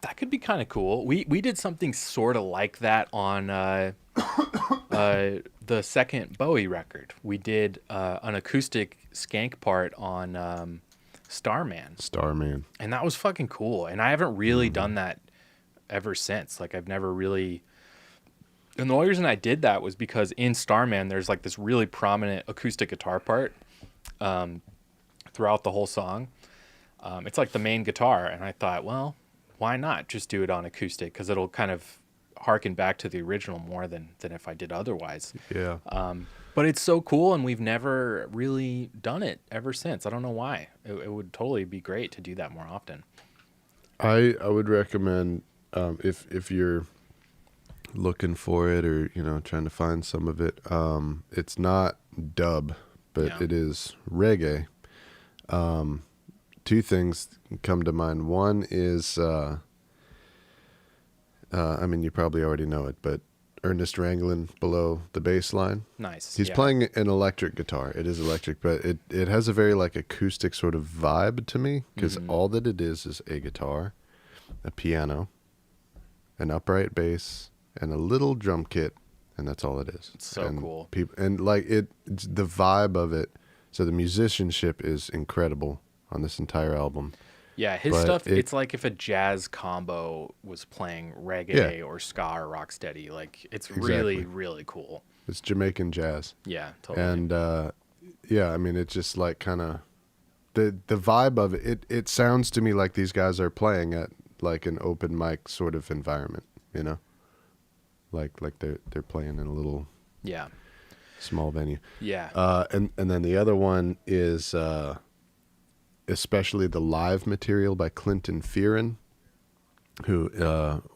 [SPEAKER 1] that could be kind of cool. We did something sort of like that on the second Bowie record. We did an acoustic skank part on Starman.
[SPEAKER 2] Starman.
[SPEAKER 1] And that was fucking cool. And I haven't really done that ever since. Like, I've never really... And the only reason I did that was because in Starman, there's like this really prominent acoustic guitar part throughout the whole song. It's like the main guitar. And I thought, well, why not just do it on acoustic? Because it'll kind of harken back to the original more than if I did otherwise.
[SPEAKER 2] Yeah.
[SPEAKER 1] But it's so cool, and we've never really done it ever since. I don't know why. It would totally be great to do that more often.
[SPEAKER 2] I would recommend if you're looking for it or trying to find some of it. It's not dub, but it is reggae. Two things come to mind. One is, I mean, you probably already know it, but Ernest Ranglin below the bass line.
[SPEAKER 1] Nice.
[SPEAKER 2] He's playing an electric guitar. It is electric, but it has a very like acoustic sort of vibe to me because all that it is a guitar, a piano, an upright bass, and a little drum kit, and that's all it is.
[SPEAKER 1] It's so cool.
[SPEAKER 2] It's the vibe of it. So the musicianship is incredible on this entire album.
[SPEAKER 1] Yeah, his stuff, it's like if a jazz combo was playing reggae or ska or rocksteady. Like, it's really, really cool.
[SPEAKER 2] It's Jamaican jazz.
[SPEAKER 1] Yeah, totally.
[SPEAKER 2] And, I mean, it's just like kind of... The vibe of it, it sounds to me like these guys are playing at like an open mic sort of environment, Like they're playing in a little small venue.
[SPEAKER 1] Yeah.
[SPEAKER 2] And then the other one is... especially the live material by Clinton Fearon, who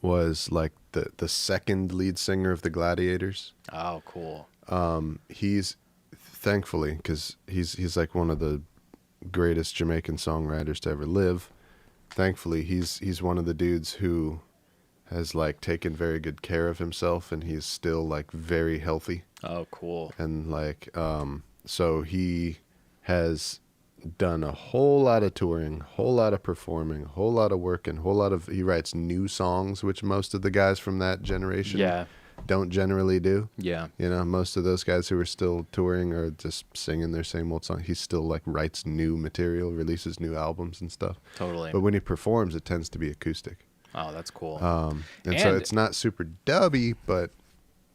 [SPEAKER 2] was like the second lead singer of the Gladiators.
[SPEAKER 1] Oh, cool.
[SPEAKER 2] He's thankfully, because he's like one of the greatest Jamaican songwriters to ever live. Thankfully, he's one of the dudes who has like taken very good care of himself, and he's still like very healthy.
[SPEAKER 1] Oh, cool.
[SPEAKER 2] And like so he has done a whole lot of touring, whole lot of performing, whole lot of working, he writes new songs, which most of the guys from that generation don't generally do.
[SPEAKER 1] Yeah.
[SPEAKER 2] Most of those guys who are still touring are just singing their same old song. He still like writes new material, releases new albums and stuff.
[SPEAKER 1] Totally.
[SPEAKER 2] But when he performs, it tends to be acoustic.
[SPEAKER 1] Oh, that's cool.
[SPEAKER 2] And so it's not super dubby, but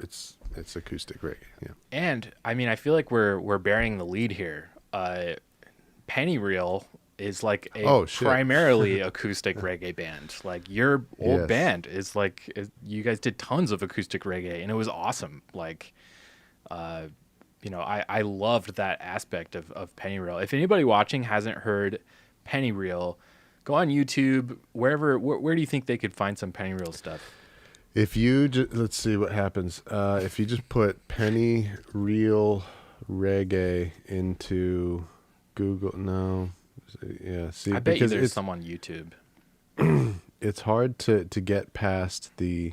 [SPEAKER 2] it's acoustic reggae. Yeah.
[SPEAKER 1] And I mean, I feel like we're bearing the lead here. Penny Reel is like a primarily acoustic reggae band. Like, your old band is like, you guys did tons of acoustic reggae, and it was awesome. Like, I loved that aspect of Penny Reel. If anybody watching hasn't heard Penny Reel, go on YouTube, wherever. Where do you think they could find some Penny Reel stuff?
[SPEAKER 2] If you let's see what happens. If you just put Penny Reel reggae into Google, see,
[SPEAKER 1] I bet you there's some on YouTube.
[SPEAKER 2] It's hard to get past the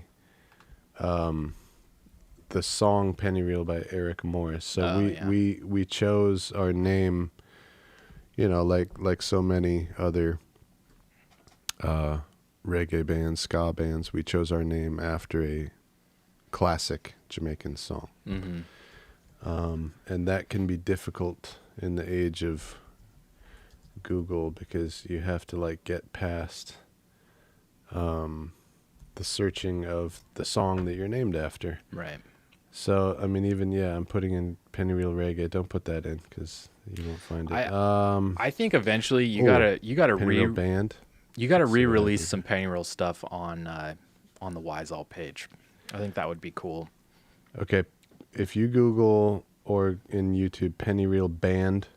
[SPEAKER 2] song Penny Reel by Eric Morris. So we chose our name, like so many other reggae bands, ska bands, we chose our name after a classic Jamaican song. And that can be difficult in the age of Google, because you have to like get past the searching of the song that you're named after.
[SPEAKER 1] Right.
[SPEAKER 2] So, I mean, even, I'm putting in Penny Real Reggae. Don't put that in because you won't find it.
[SPEAKER 1] I think eventually you gotta
[SPEAKER 2] Penny Real Band.
[SPEAKER 1] You gotta re-release some Penny Real stuff on the Wise All page. I think that would be cool.
[SPEAKER 2] Okay, if you Google or in YouTube Penny Real Band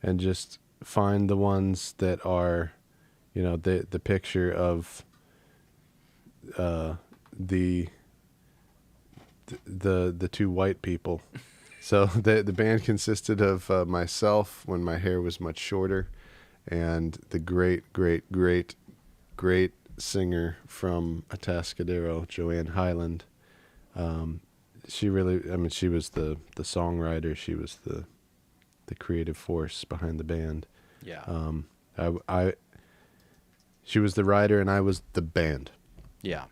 [SPEAKER 2] and just find the ones that are, the picture of the two white people. So the band consisted of myself when my hair was much shorter, and the great singer from Atascadero, Joanne Hyland. She was the songwriter. She was the creative force behind the band.
[SPEAKER 1] Yeah.
[SPEAKER 2] She was the writer and I was the band.
[SPEAKER 1] Yeah.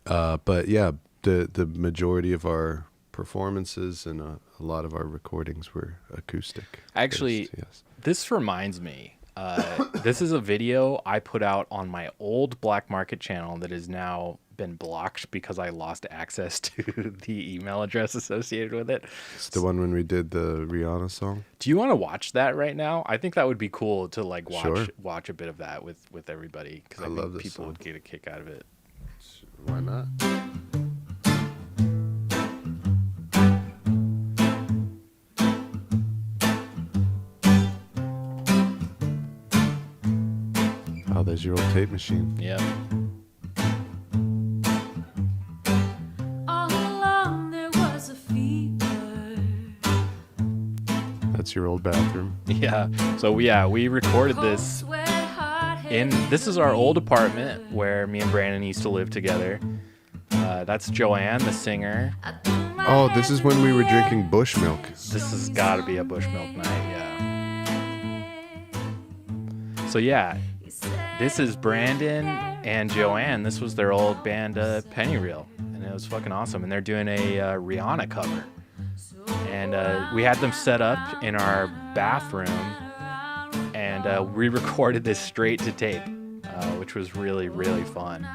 [SPEAKER 2] But yeah, the majority of our performances and a lot of our recordings were acoustic.
[SPEAKER 1] Actually,
[SPEAKER 2] yes.
[SPEAKER 1] This reminds me. This is a video I put out on my old Black Market channel that has now been blocked because I lost access to the email address associated with it.
[SPEAKER 2] It's the one when we did the Rihanna song.
[SPEAKER 1] Do you want to watch that right now? I think that would be cool to watch a bit of that with everybody, because I think people would get a kick out of it.
[SPEAKER 2] Why not? Oh, there's your old tape machine.
[SPEAKER 1] Yeah.
[SPEAKER 3] All along there was a fever.
[SPEAKER 2] That's your old bathroom.
[SPEAKER 1] Yeah. So we recorded this this is our old apartment where me and Brandon used to live together. That's Joanne, the singer.
[SPEAKER 2] Oh, this is when we were drinking bush milk.
[SPEAKER 1] This has got to be a bush milk night, yeah. So yeah, this is Brandon and Joanne. This was their old band, Penny Real, and it was fucking awesome. And they're doing a Rihanna cover. And we had them set up in our bathroom, and we recorded this straight to tape, which was really, really fun.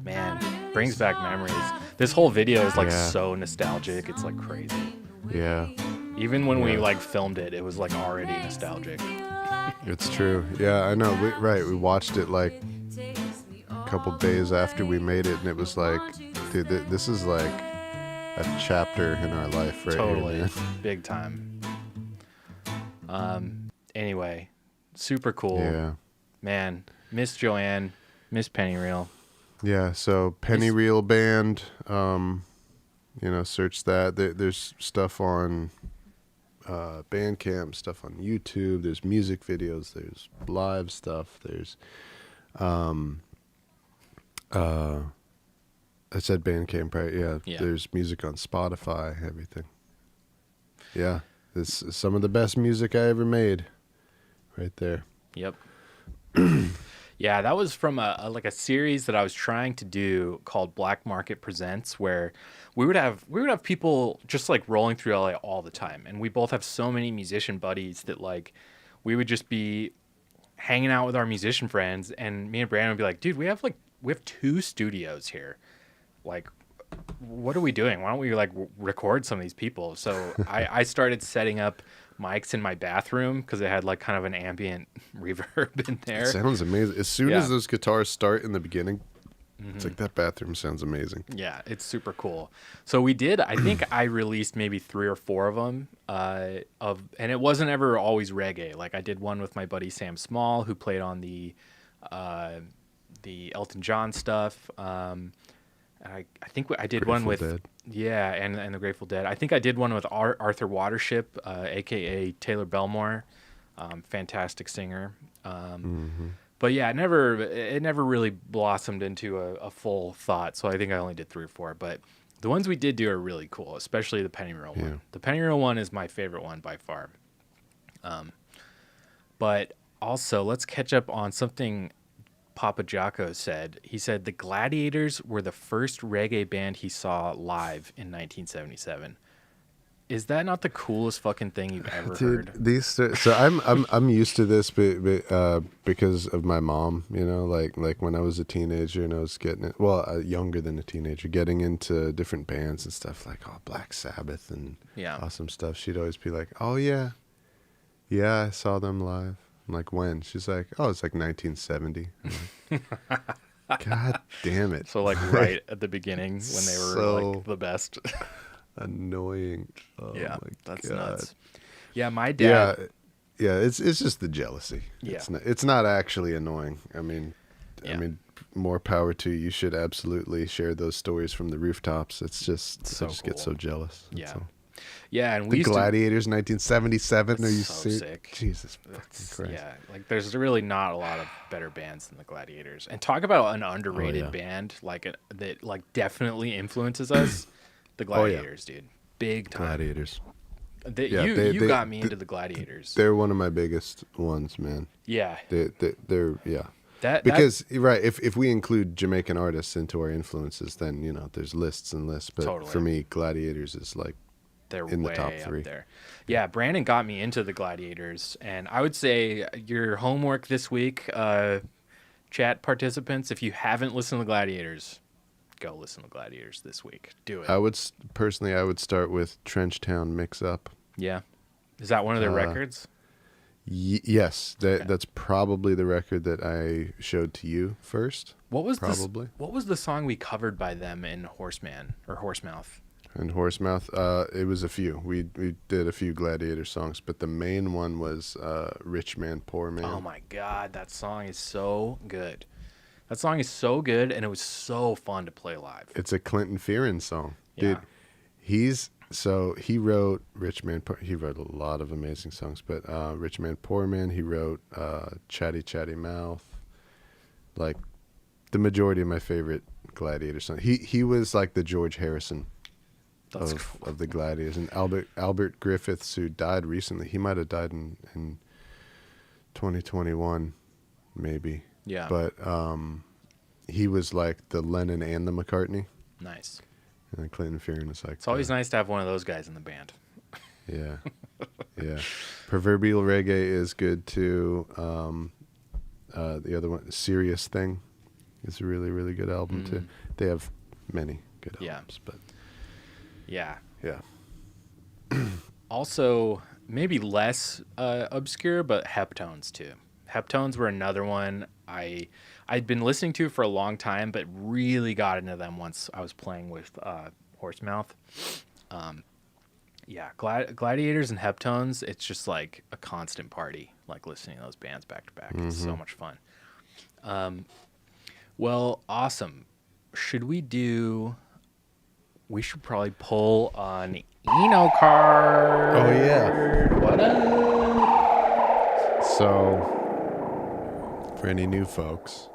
[SPEAKER 1] Man, brings back memories. This whole video is like so nostalgic. It's like crazy.
[SPEAKER 2] Yeah.
[SPEAKER 1] Even when we like filmed it, it was like already nostalgic.
[SPEAKER 2] It's true. Yeah, I know. We watched it like a couple days after we made it, and it was like, dude, this is like a chapter in our life right
[SPEAKER 1] Totally.
[SPEAKER 2] here, man.
[SPEAKER 1] Big time. Anyway, super cool.
[SPEAKER 2] Yeah.
[SPEAKER 1] Man, miss Joanne, miss Penny Real.
[SPEAKER 2] Yeah, so Penny Real Band, search that. There's stuff on Bandcamp, stuff on YouTube. There's music videos. There's live stuff. There's, I said Bandcamp, right? Yeah. There's music on Spotify, everything. Yeah, this is some of the best music I ever made, right there.
[SPEAKER 1] Yep. Yeah, that was from a series that I was trying to do called Black Market Presents, where we would have people just like rolling through LA all the time, and we both have so many musician buddies that like we would just be hanging out with our musician friends, and me and Brandon would be like, dude, we have 2 studios here, like what are we doing? Why don't we like record some of these people? So I started setting up mics in my bathroom because it had like kind of an ambient reverb in there.
[SPEAKER 2] It sounds amazing. As soon as those guitars start in the beginning, it's like that bathroom sounds amazing.
[SPEAKER 1] Yeah, it's super cool. So we did, I think I released maybe 3 or 4 of them, and it wasn't ever always reggae. Like I did one with my buddy Sam Small, who played on the Elton John stuff. I think I did one with
[SPEAKER 2] Dead.
[SPEAKER 1] Yeah, and the Grateful Dead. I think I did one with Arthur Watership, aka Taylor Belmore, fantastic singer. But yeah, it never really blossomed into a full thought. So I think I only did 3 or 4. But the ones we did do are really cool, especially the Penny Real one. The Penny Real one is my favorite one by far. But also, let's catch up on something Papa Jocko said. He said the Gladiators were the first reggae band he saw live in 1977. Is that not the coolest fucking thing you've ever
[SPEAKER 2] Dude,
[SPEAKER 1] heard?
[SPEAKER 2] so I'm used to this, because of my mom. You know, like when I was a teenager and I was getting it. Well, younger than a teenager, getting into different bands and stuff like Black Sabbath and
[SPEAKER 1] Yeah.
[SPEAKER 2] awesome stuff. She'd always be like, "Oh yeah, yeah, I saw them live." I'm like, "When?" She's like, "Oh, it's like 1970." I'm like, God damn it!
[SPEAKER 1] So like right at the beginning when they were
[SPEAKER 2] So
[SPEAKER 1] like the best.
[SPEAKER 2] annoying. Oh
[SPEAKER 1] Yeah,
[SPEAKER 2] my
[SPEAKER 1] that's
[SPEAKER 2] God.
[SPEAKER 1] nuts. Yeah, my dad.
[SPEAKER 2] Yeah, it's just the jealousy.
[SPEAKER 1] Yeah.
[SPEAKER 2] It's not actually annoying. I mean,
[SPEAKER 1] Yeah.
[SPEAKER 2] more power to you. You should absolutely share those stories from the rooftops. It's just
[SPEAKER 1] So
[SPEAKER 2] I just get
[SPEAKER 1] cool.
[SPEAKER 2] so jealous. That's
[SPEAKER 1] Yeah.
[SPEAKER 2] all.
[SPEAKER 1] Yeah, and we
[SPEAKER 2] The
[SPEAKER 1] used
[SPEAKER 2] Gladiators, 1977. Are you
[SPEAKER 1] So
[SPEAKER 2] serious?
[SPEAKER 1] sick.
[SPEAKER 2] Jesus
[SPEAKER 1] to.
[SPEAKER 2] fucking Christ.
[SPEAKER 1] Yeah, like there's really not a lot of better bands than the Gladiators. And talk about an underrated
[SPEAKER 2] yeah.
[SPEAKER 1] band that like definitely influences us. The Gladiators, dude, big time.
[SPEAKER 2] Gladiators.
[SPEAKER 1] You
[SPEAKER 2] they-
[SPEAKER 1] got me into the Gladiators.
[SPEAKER 2] They're one of my biggest ones, man.
[SPEAKER 1] Yeah,
[SPEAKER 2] They're yeah.
[SPEAKER 1] that
[SPEAKER 2] Because right, if we include Jamaican artists into our influences, then there's lists and lists. But
[SPEAKER 1] Totally.
[SPEAKER 2] for me, Gladiators is like
[SPEAKER 1] they're
[SPEAKER 2] in the
[SPEAKER 1] way
[SPEAKER 2] top 3.
[SPEAKER 1] up there. Yeah, Brandon got me into the Gladiators, and I would say your homework this week, chat participants, if you haven't listened to the Gladiators, go listen to Gladiators this week. Do it.
[SPEAKER 2] I would start with Trenchtown Mix Up.
[SPEAKER 1] Yeah, is that one of their records?
[SPEAKER 2] Yes, that's probably the record that I showed to you first.
[SPEAKER 1] What was
[SPEAKER 2] probably?
[SPEAKER 1] What was the song we covered by them in Horseman or Horsemouth?
[SPEAKER 2] And Horsemouth, it was a few. We did a few Gladiator songs, but the main one was Rich Man, Poor Man.
[SPEAKER 1] Oh my God, that song is so good. That song is so good, and it was so fun to play live.
[SPEAKER 2] It's a Clinton Fearon song.
[SPEAKER 1] Yeah.
[SPEAKER 2] Dude, he wrote Rich Man, he wrote a lot of amazing songs, but Rich Man, Poor Man, he wrote Chatty Chatty Mouth. Like, the majority of my favorite Gladiator songs. He was like the George Harrison
[SPEAKER 1] That's cool.
[SPEAKER 2] of the Gladiators. And Albert Griffiths, who died recently, he might have died in 2021, maybe.
[SPEAKER 1] Yeah.
[SPEAKER 2] But he was like the Lennon and the McCartney.
[SPEAKER 1] Nice.
[SPEAKER 2] And then Clinton Fearon was like...
[SPEAKER 1] It's always nice to have one of those guys in the band.
[SPEAKER 2] Yeah. Yeah. Proverbial Reggae is good too. The other one, Serious Thing, is a really, really good album too. They have many good albums, but...
[SPEAKER 1] Yeah.
[SPEAKER 2] Yeah.
[SPEAKER 1] Also, maybe less obscure, but Heptones too. Heptones were another one I'd been listening to for a long time, but really got into them once I was playing with Horsemouth. Yeah, Gladiators and Heptones, it's just like a constant party, like listening to those bands back to back. It's so much fun. Well, awesome. We should probably pull an Eno card.
[SPEAKER 2] Oh, yeah.
[SPEAKER 1] What up?
[SPEAKER 2] So, for any new folks,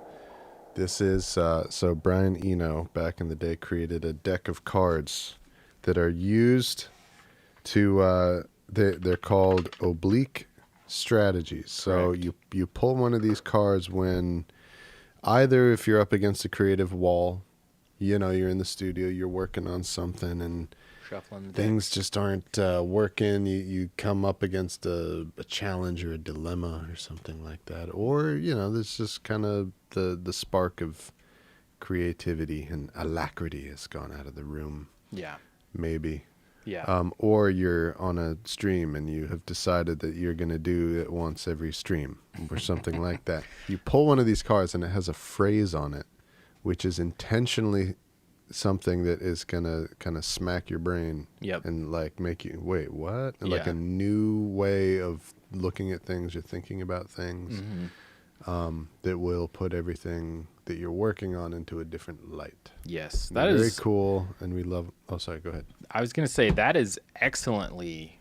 [SPEAKER 2] this is... so Brian Eno, back in the day, created a deck of cards that are used to... they're called oblique strategies. So you pull one of these cards when either if you're up against a creative wall, you're in the studio, you're working on something, and
[SPEAKER 1] Shuffling the
[SPEAKER 2] things just aren't working. You come up against a challenge or a dilemma or something like that. Or, there's just kind of the spark of creativity and alacrity has gone out of the room.
[SPEAKER 1] Yeah.
[SPEAKER 2] Maybe.
[SPEAKER 1] Yeah.
[SPEAKER 2] Or you're on a stream and you have decided that you're going to do it once every stream or something like that. You pull one of these cards and it has a phrase on it, which is intentionally something that is going to kind of smack your brain.
[SPEAKER 1] Yep.
[SPEAKER 2] And like make you, wait, what? And like
[SPEAKER 1] Yeah.
[SPEAKER 2] a new way of looking at things or thinking about things that will put everything that you're working on into a different light.
[SPEAKER 1] Yes.
[SPEAKER 2] Very cool. And we love, oh, sorry, go ahead.
[SPEAKER 1] I was going to say that is excellently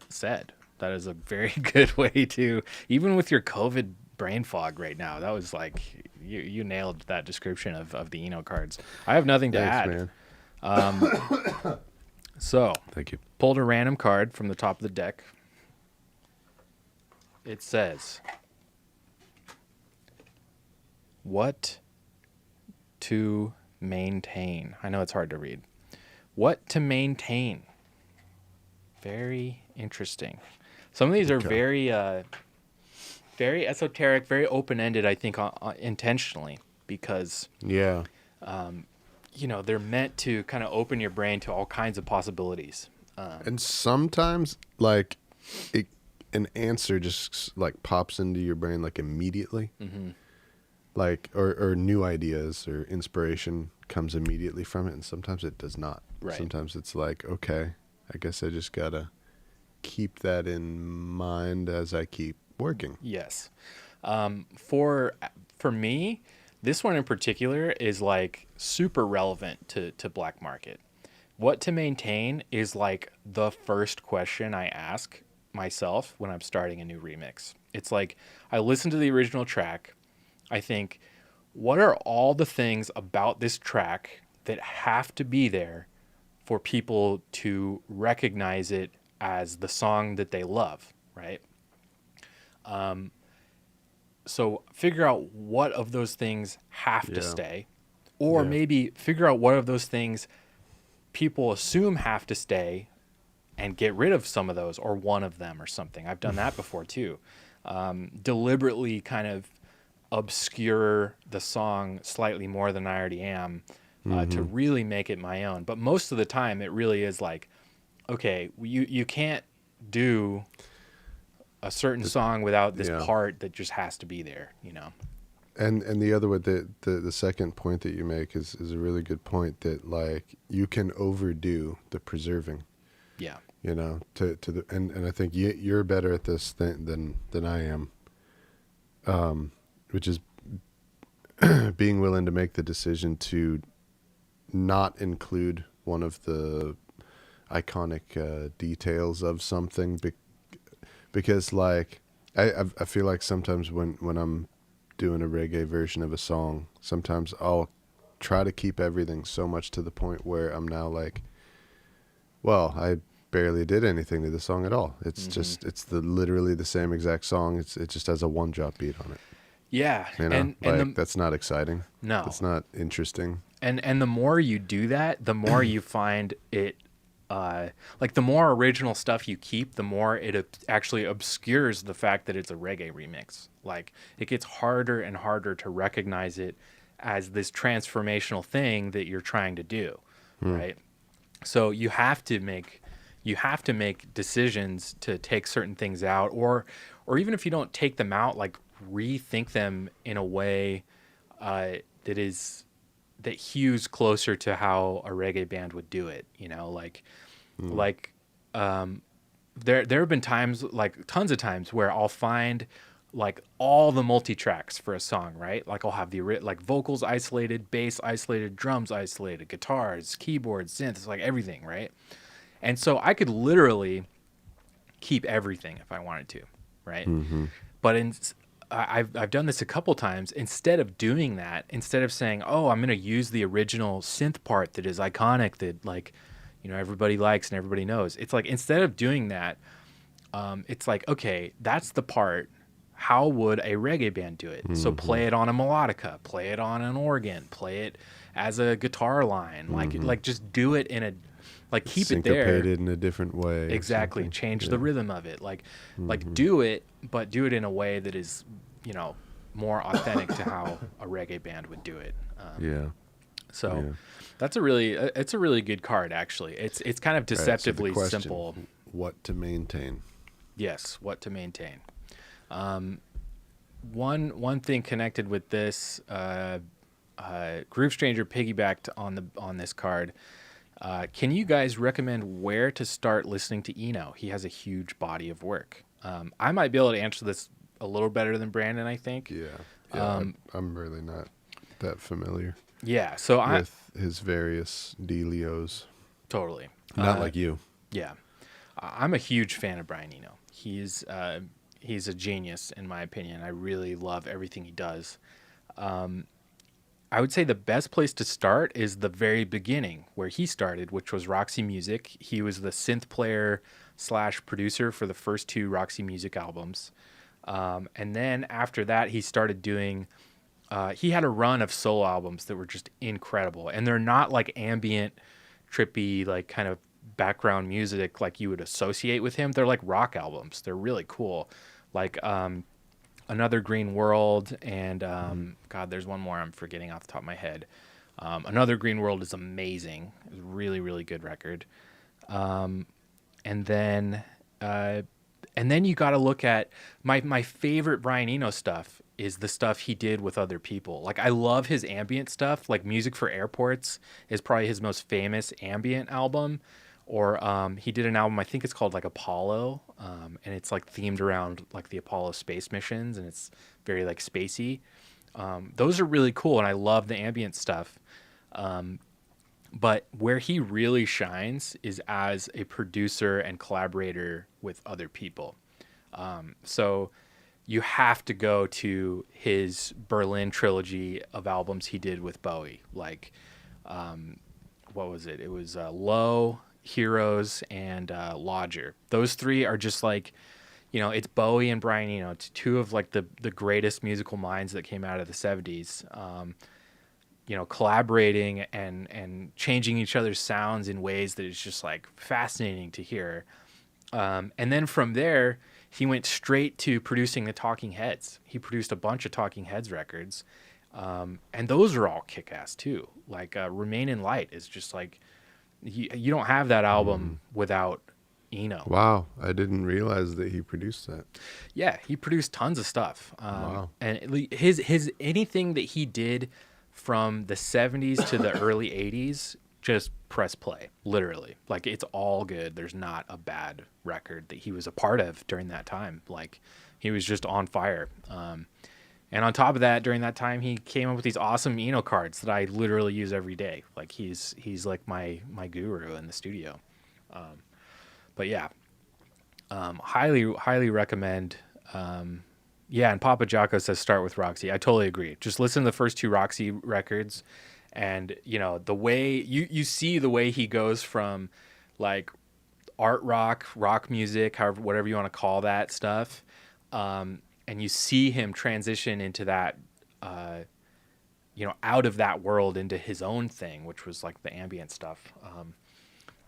[SPEAKER 1] said. That is a very good way to, even with your COVID brain fog right now, that was like, you nailed that description of the Eno cards. I have nothing to add.
[SPEAKER 2] Man.
[SPEAKER 1] So,
[SPEAKER 2] Thank you.
[SPEAKER 1] pulled a random card from the top of the deck. It says, what to maintain. I know it's hard to read. What to maintain. Very interesting. Some of these are very very esoteric, very open-ended, I think, intentionally, because
[SPEAKER 2] Yeah.
[SPEAKER 1] they're meant to kind of open your brain to all kinds of possibilities.
[SPEAKER 2] And sometimes, like, an answer just like pops into your brain like immediately, like or new ideas or inspiration comes immediately from it, and sometimes it does not.
[SPEAKER 1] Right.
[SPEAKER 2] Sometimes it's like, okay, I guess I just gotta keep that in mind as I keep working.
[SPEAKER 1] Yes. For me, this one in particular is like super relevant to Black Market. What to maintain is like the first question I ask myself when I'm starting a new remix. It's like I listen to the original track. I think, what are all the things about this track that have to be there for people to recognize it as the song that they love, right? So figure out what of those things have to
[SPEAKER 2] Yeah.
[SPEAKER 1] stay, or
[SPEAKER 2] Yeah.
[SPEAKER 1] maybe figure out what of those things people assume have to stay and get rid of some of those or one of them or something. I've done that before too. Deliberately kind of obscure the song slightly more than I already am to really make it my own. But most of the time it really is like, okay, you can't do a certain song without this
[SPEAKER 2] Yeah.
[SPEAKER 1] part that just has to be there,
[SPEAKER 2] And the other way, the second point that you make is a really good point, that like you can overdo the preserving.
[SPEAKER 1] Yeah.
[SPEAKER 2] To the and I think you're better at this than I am, which is being willing to make the decision to not include one of the iconic details of something, because like I feel like sometimes when I'm doing a reggae version of a song, sometimes I'll try to keep everything so much to the point where I'm now like, well, I barely did anything to the song at all. It's just literally the same exact song. It just has a one drop beat on it.
[SPEAKER 1] Yeah. And
[SPEAKER 2] that's not exciting.
[SPEAKER 1] No.
[SPEAKER 2] That's not interesting.
[SPEAKER 1] And the more you do that, the more you find it, like the more original stuff you keep, the more it actually obscures the fact that it's a reggae remix. Like it gets harder and harder to recognize it as this transformational thing that you're trying to do, right? So you have to make decisions to take certain things out, or even if you don't take them out, like rethink them in a way that hews closer to how a reggae band would do it, there have been times, like tons of times, where I'll find like all the multi-tracks for a song, right? Like I'll have the like vocals isolated, bass isolated, drums isolated, guitars, keyboards, synths, like everything, right? And so I could literally keep everything if I wanted to, right? But I've done this a couple times. Instead of doing that, instead of saying, "Oh, I'm going to use the original synth part that is iconic, that like, everybody likes and everybody knows," it's like instead of doing that, it's like, okay, that's the part. How would a reggae band do it? So play it on a melodica, play it on an organ, play it as a guitar line, like just do it in a, like keep it there.
[SPEAKER 2] Syncopated in a different way.
[SPEAKER 1] Exactly. Change the rhythm of it. Like do it, but do it in a way that is, more authentic to how a reggae band would do it. So that's it's a really good card, actually. It's kind of deceptively
[SPEAKER 2] Right, so the question,
[SPEAKER 1] simple.
[SPEAKER 2] What to maintain?
[SPEAKER 1] Yes, what to maintain. One thing connected with this, Groove Stranger piggybacked on this card. Can you guys recommend where to start listening to Eno? He has a huge body of work. I might be able to answer this a little better than Brandon, I think.
[SPEAKER 2] Yeah, I'm really not that familiar.
[SPEAKER 1] Yeah, so
[SPEAKER 2] with his various dealios.
[SPEAKER 1] Totally.
[SPEAKER 2] Not like you.
[SPEAKER 1] Yeah. I'm a huge fan of Brian Eno. He's a genius, in my opinion. I really love everything he does. I would say the best place to start is the very beginning, where he started, which was Roxy Music. He was the synth player / producer for the first 2 Roxy Music albums. And then after that, he started doing, he had a run of solo albums that were just incredible. And they're not like ambient, trippy, like kind of background music like you would associate with him. They're like rock albums. They're really cool. Like Another Green World and God, there's one more I'm forgetting off the top of my head. Another Green World is amazing. It's a really, really good record. And then you got to look at my favorite Brian Eno stuff is the stuff he did with other people. Like I love his ambient stuff. Like Music for Airports is probably his most famous ambient album. Or he did an album, I think it's called like Apollo, and it's like themed around like the Apollo space missions, and it's very like spacey. Those are really cool, and I love the ambient stuff. But where he really shines is as a producer and collaborator with other people. So you have to go to his Berlin trilogy of albums he did with Bowie. Like, what was it? It was Low, Heroes, and Lodger. Those three are just like, it's Bowie and Brian Eno. It's two of like the greatest musical minds that came out of the 70s. Collaborating and changing each other's sounds in ways that is just like fascinating to hear. And then from there, he went straight to producing the Talking Heads. He produced a bunch of Talking Heads records. And those are all kick-ass too. Like Remain in Light is just like, you don't have that album without Eno.
[SPEAKER 2] Wow, I didn't realize that he produced that.
[SPEAKER 1] Yeah, he produced tons of stuff.
[SPEAKER 2] Wow.
[SPEAKER 1] And his anything that he did from the 70s to the early 80s, just press play, literally. Like, it's all good. There's not a bad record that he was a part of during that time. Like, he was just on fire. And on top of that, during that time, he came up with these awesome Eno cards that I literally use every day. Like, he's like my guru in the studio. But yeah, highly recommend. Yeah, and Papa Jocko says start with Roxy. I totally agree. Just listen to the first two Roxy records, and the way you see the way he goes from like art rock music, however, whatever you want to call that stuff, and you see him transition into that, out of that world into his own thing, which was like the ambient stuff.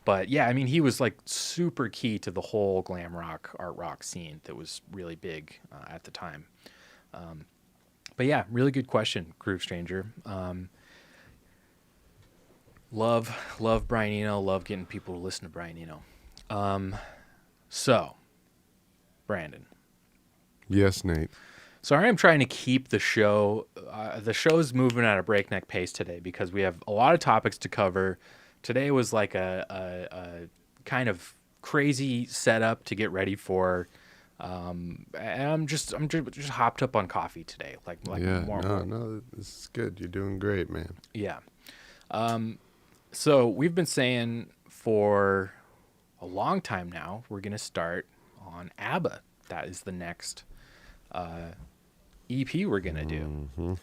[SPEAKER 1] But yeah, I mean, he was like super key to the whole glam rock, art rock scene that was really big at the time. But yeah, really good question, Groove Stranger. Love Brian Eno. Love getting people to listen to Brian Eno. So, Brandon.
[SPEAKER 2] Yes, Nate.
[SPEAKER 1] So I am trying to keep the show. The show's moving at a breakneck pace today because we have a lot of topics to cover. Today was like a kind of crazy setup to get ready for, and I'm just hopped up on coffee today.
[SPEAKER 2] No, this is good. You're doing great, man.
[SPEAKER 1] Yeah. So we've been saying for a long time now we're gonna start on Abba. That is the next EP we're gonna do. Mm-hmm.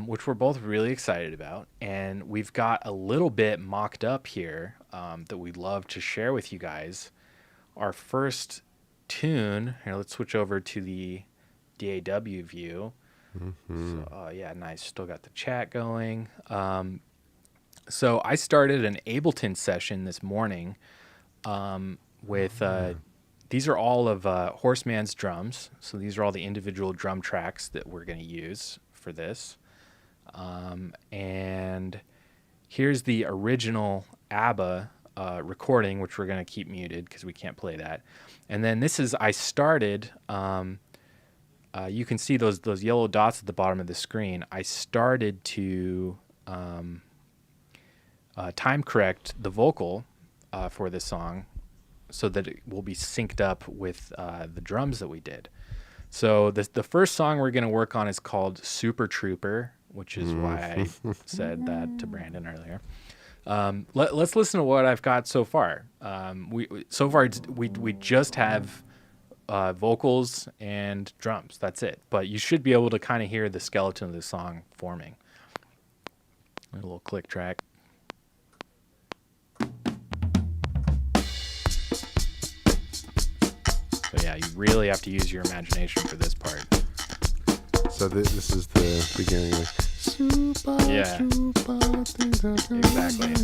[SPEAKER 1] Which we're both really excited about. And we've got a little bit mocked up here that we'd love to share with you guys. Our first tune, here, let's switch over to the DAW view. Mm-hmm. So, yeah, nice. Still got the chat going. So I started an Ableton session this morning with, these are all of Horseman's drums. So these are all the individual drum tracks that we're going to use for this. And here's the original Abba recording, which we're going to keep muted because we can't play that. And then this is, I started, you can see those yellow dots at the bottom of the screen. I started to time correct the vocal for this song so that it will be synced up with the drums that we did. So the first song we're going to work on is called Super Trooper, which is why I said that to Brandon earlier. Let's listen to what I've got so far. We just have vocals and drums. That's it. But you should be able to kind of hear the skeleton of the song forming. A little click track. So yeah, you really have to use your imagination for this part.
[SPEAKER 2] So this is the beginning. Like, super,
[SPEAKER 1] yeah.
[SPEAKER 2] super,
[SPEAKER 1] Exactly.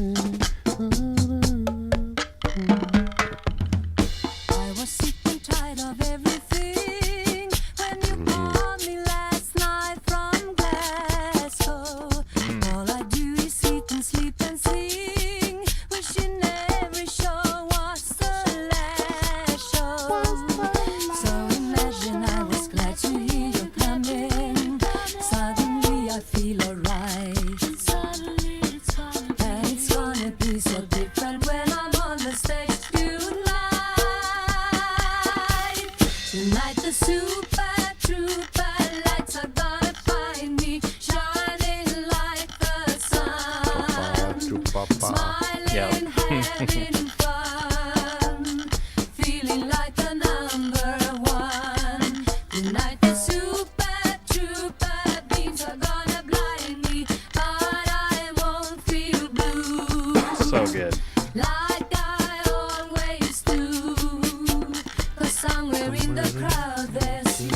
[SPEAKER 3] like I always do. 'Cause somewhere in the crowd there's you.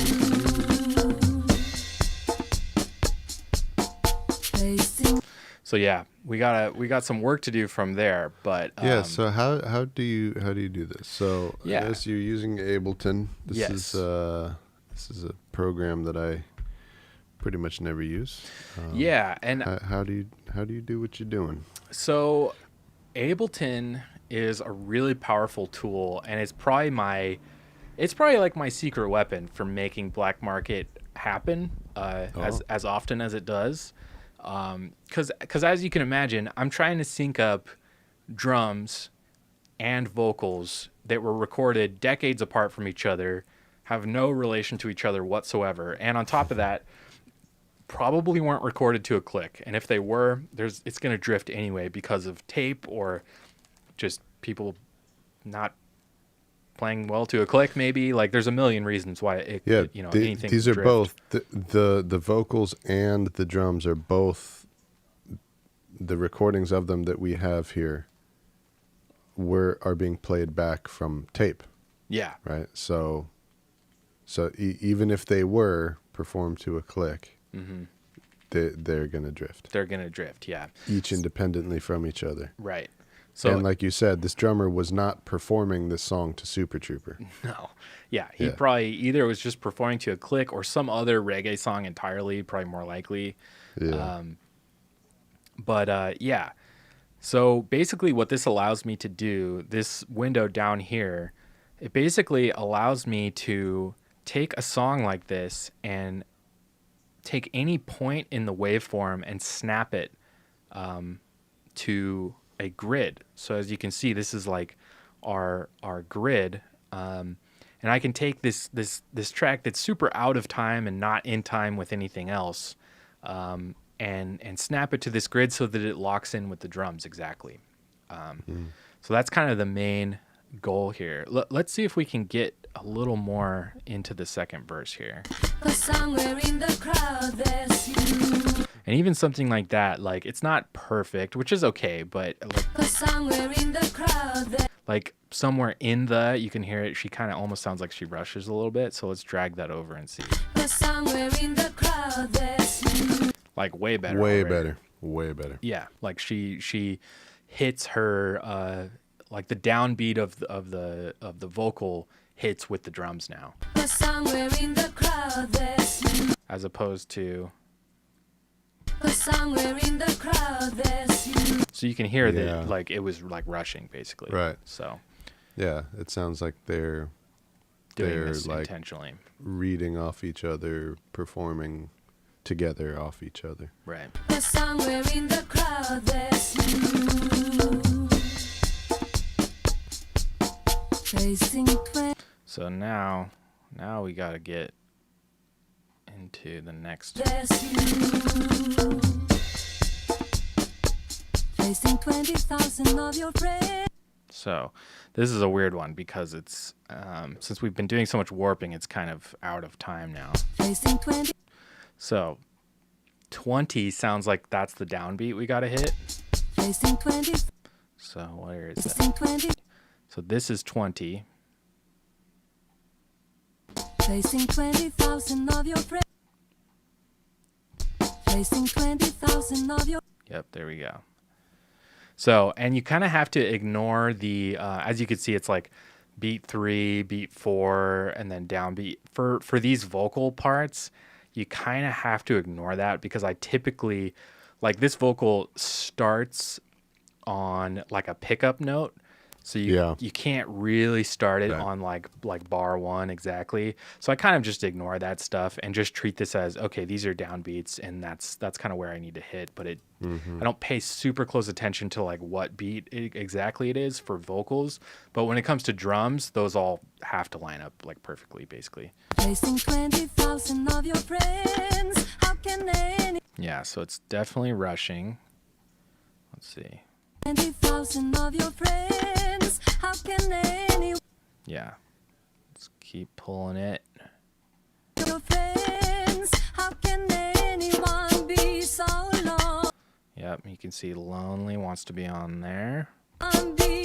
[SPEAKER 3] Facing
[SPEAKER 1] So yeah, we got some work to do from there, but
[SPEAKER 2] Yeah. So how do you do this? So
[SPEAKER 1] Yeah.
[SPEAKER 2] I guess you're using Ableton.
[SPEAKER 1] Yes.
[SPEAKER 2] This is a program that I pretty much never use.
[SPEAKER 1] yeah, and
[SPEAKER 2] How do you do what you're doing?
[SPEAKER 1] so Ableton is a really powerful tool, and it's probably like my secret weapon for making black market happen as often as it does. Because as you can imagine, I'm trying to sync up drums and vocals that were recorded decades apart from each other, have no relation to each other whatsoever, and on top of that, probably weren't recorded to a click. And if they were, it's going to drift anyway because of tape or just people not playing well to a click. Maybe like there's a million reasons why anything.
[SPEAKER 2] These are
[SPEAKER 1] drift.
[SPEAKER 2] both the vocals and the drums are both the recordings of them that we have here are being played back from tape,
[SPEAKER 1] Yeah,
[SPEAKER 2] right? So even if they were performed to a click, they're gonna drift.
[SPEAKER 1] they're going to drift. Yeah,
[SPEAKER 2] Each independently from each other.
[SPEAKER 1] right. So
[SPEAKER 2] And like you said, this drummer was not performing this song to Super Trooper.
[SPEAKER 1] no, yeah, he
[SPEAKER 2] Yeah.
[SPEAKER 1] probably either was just performing to a click or some other reggae song entirely, probably more likely.
[SPEAKER 2] Yeah.
[SPEAKER 1] Yeah. So basically what this allows me to do, this window down here, it basically allows me to take a song like this and take any point in the waveform and snap it to a grid. So as you can see, this is like our grid. And I can take this track that's super out of time and not in time with anything else, and snap it to this grid so that it locks in with the drums exactly. So that's kind of the main goal here. Let's see if we can get a little more into the second verse here.
[SPEAKER 3] 'cause somewhere in the crowd there's you.
[SPEAKER 1] And even something like that, like it's not perfect, which is okay, but like,
[SPEAKER 3] 'Cause somewhere in the crowd there's
[SPEAKER 1] like somewhere you can hear it. She kind of almost sounds like she rushes a little bit. So let's drag that over and see.
[SPEAKER 3] 'Cause somewhere in the crowd there's you.
[SPEAKER 1] Like way better.
[SPEAKER 2] Way
[SPEAKER 1] already.
[SPEAKER 2] better. Way better.
[SPEAKER 1] Yeah, like she hits her like the downbeat of the vocal hits with the drums now,
[SPEAKER 3] 'Cause somewhere in the crowd there's you.
[SPEAKER 1] as opposed to.
[SPEAKER 3] 'Cause somewhere in the crowd there's you.
[SPEAKER 1] So you can hear
[SPEAKER 2] Yeah.
[SPEAKER 1] that like it was like rushing basically.
[SPEAKER 2] Right.
[SPEAKER 1] So
[SPEAKER 2] Yeah, it sounds like they're
[SPEAKER 1] doing this
[SPEAKER 2] like
[SPEAKER 1] intentionally.
[SPEAKER 2] reading off each other, performing together off each other.
[SPEAKER 1] Right.
[SPEAKER 3] 'Cause somewhere in the crowd there's you. Facing 20.
[SPEAKER 1] So now we got to get into the next.
[SPEAKER 3] There's you. Facing 20,000 of your friends.
[SPEAKER 1] So this is a weird one because it's since we've been doing so much warping, it's kind of out of time now.
[SPEAKER 3] Facing 20.
[SPEAKER 1] So 20 sounds like that's the downbeat we got to hit.
[SPEAKER 3] Facing 20.
[SPEAKER 1] So where is it?
[SPEAKER 3] Facing 20.
[SPEAKER 1] So this is 20.
[SPEAKER 3] Facing 20,000 of your friends. Facing 20,000 of your.
[SPEAKER 1] Yep, there we go. So, and you kind of have to ignore the, as you can see, it's like beat 3, beat 4, and then downbeat. For these vocal parts, you kind of have to ignore that because I typically, like this vocal starts on like a pickup note. So you can't really start it on like bar 1 exactly. So I kind of just ignore that stuff and just treat this as, okay, these are downbeats and that's kind of where I need to hit. But I don't pay super close attention to like what beat exactly it is for vocals. But when it comes to drums, those all have to line up like perfectly, basically.
[SPEAKER 3] Facing 20,000 of your friends. How can any
[SPEAKER 1] Yeah, so it's definitely rushing. Let's see.
[SPEAKER 3] 20,000 of your friends? How can any
[SPEAKER 1] Yeah. Let's keep pulling it.
[SPEAKER 3] your friends? How can anyone be so long?
[SPEAKER 1] Yep, you can see Lonely wants to be on there.
[SPEAKER 3] Be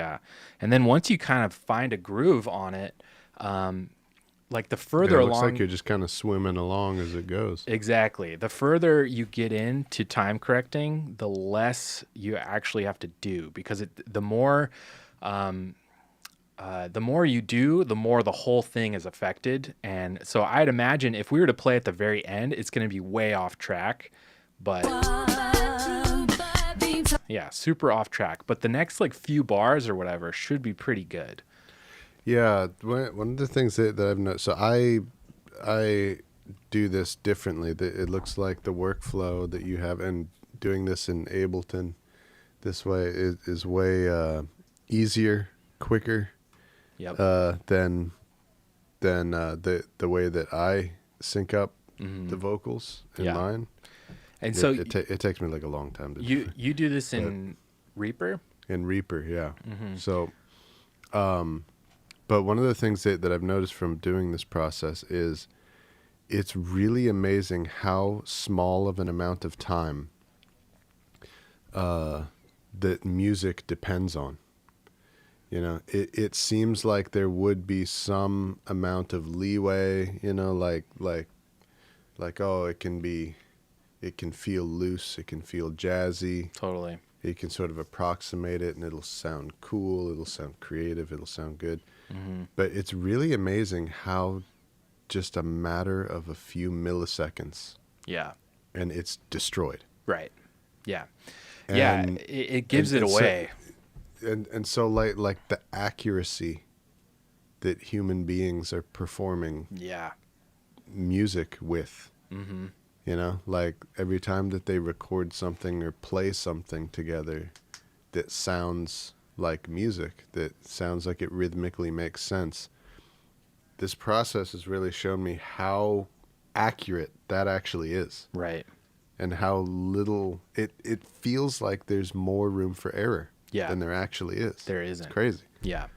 [SPEAKER 1] Yeah. And then once you kind of find a groove on it, like the further
[SPEAKER 2] it looks
[SPEAKER 1] along,
[SPEAKER 2] like you're just kind of swimming along as it goes.
[SPEAKER 1] exactly. The further you get into time correcting, the less you actually have to do, because the more you do, the more the whole thing is affected. And so I'd imagine if we were to play at the very end, it's going to be way off track, but yeah, super off track. But the next like few bars or whatever should be pretty good.
[SPEAKER 2] Yeah, one of the things that I've noticed, so I do this differently. It looks like the workflow that you have, and doing this in Ableton this way is way easier, quicker
[SPEAKER 1] Yep.
[SPEAKER 2] than the way that I sync up the vocals in
[SPEAKER 1] Yeah.
[SPEAKER 2] mine.
[SPEAKER 1] And so
[SPEAKER 2] It takes me like a long time to do.
[SPEAKER 1] you do this in Reaper?
[SPEAKER 2] In Reaper, yeah. So, but one of the things that I've noticed from doing this process is it's really amazing how small of an amount of time that music depends on. You know, it seems like there would be some amount of leeway, you know, like, oh, it can feel loose, it can feel jazzy.
[SPEAKER 1] Totally.
[SPEAKER 2] You can sort of approximate it and it'll sound cool, it'll sound creative, it'll sound good. But it's really amazing how just a matter of a few milliseconds
[SPEAKER 1] Yeah.
[SPEAKER 2] and it's destroyed.
[SPEAKER 1] Right. Yeah.
[SPEAKER 2] And-
[SPEAKER 1] it gives
[SPEAKER 2] and
[SPEAKER 1] it
[SPEAKER 2] so-
[SPEAKER 1] away.
[SPEAKER 2] And so like the accuracy that human beings are performing
[SPEAKER 1] Yeah.
[SPEAKER 2] music with, you know, like every time that they record something or play something together that sounds like music, that sounds like it rhythmically makes sense. This process has really shown me how accurate that actually is,
[SPEAKER 1] Right.
[SPEAKER 2] and how little it feels like there's more room for error
[SPEAKER 1] Yeah.
[SPEAKER 2] than there actually is.
[SPEAKER 1] There isn't.
[SPEAKER 2] It's crazy.
[SPEAKER 1] Yeah.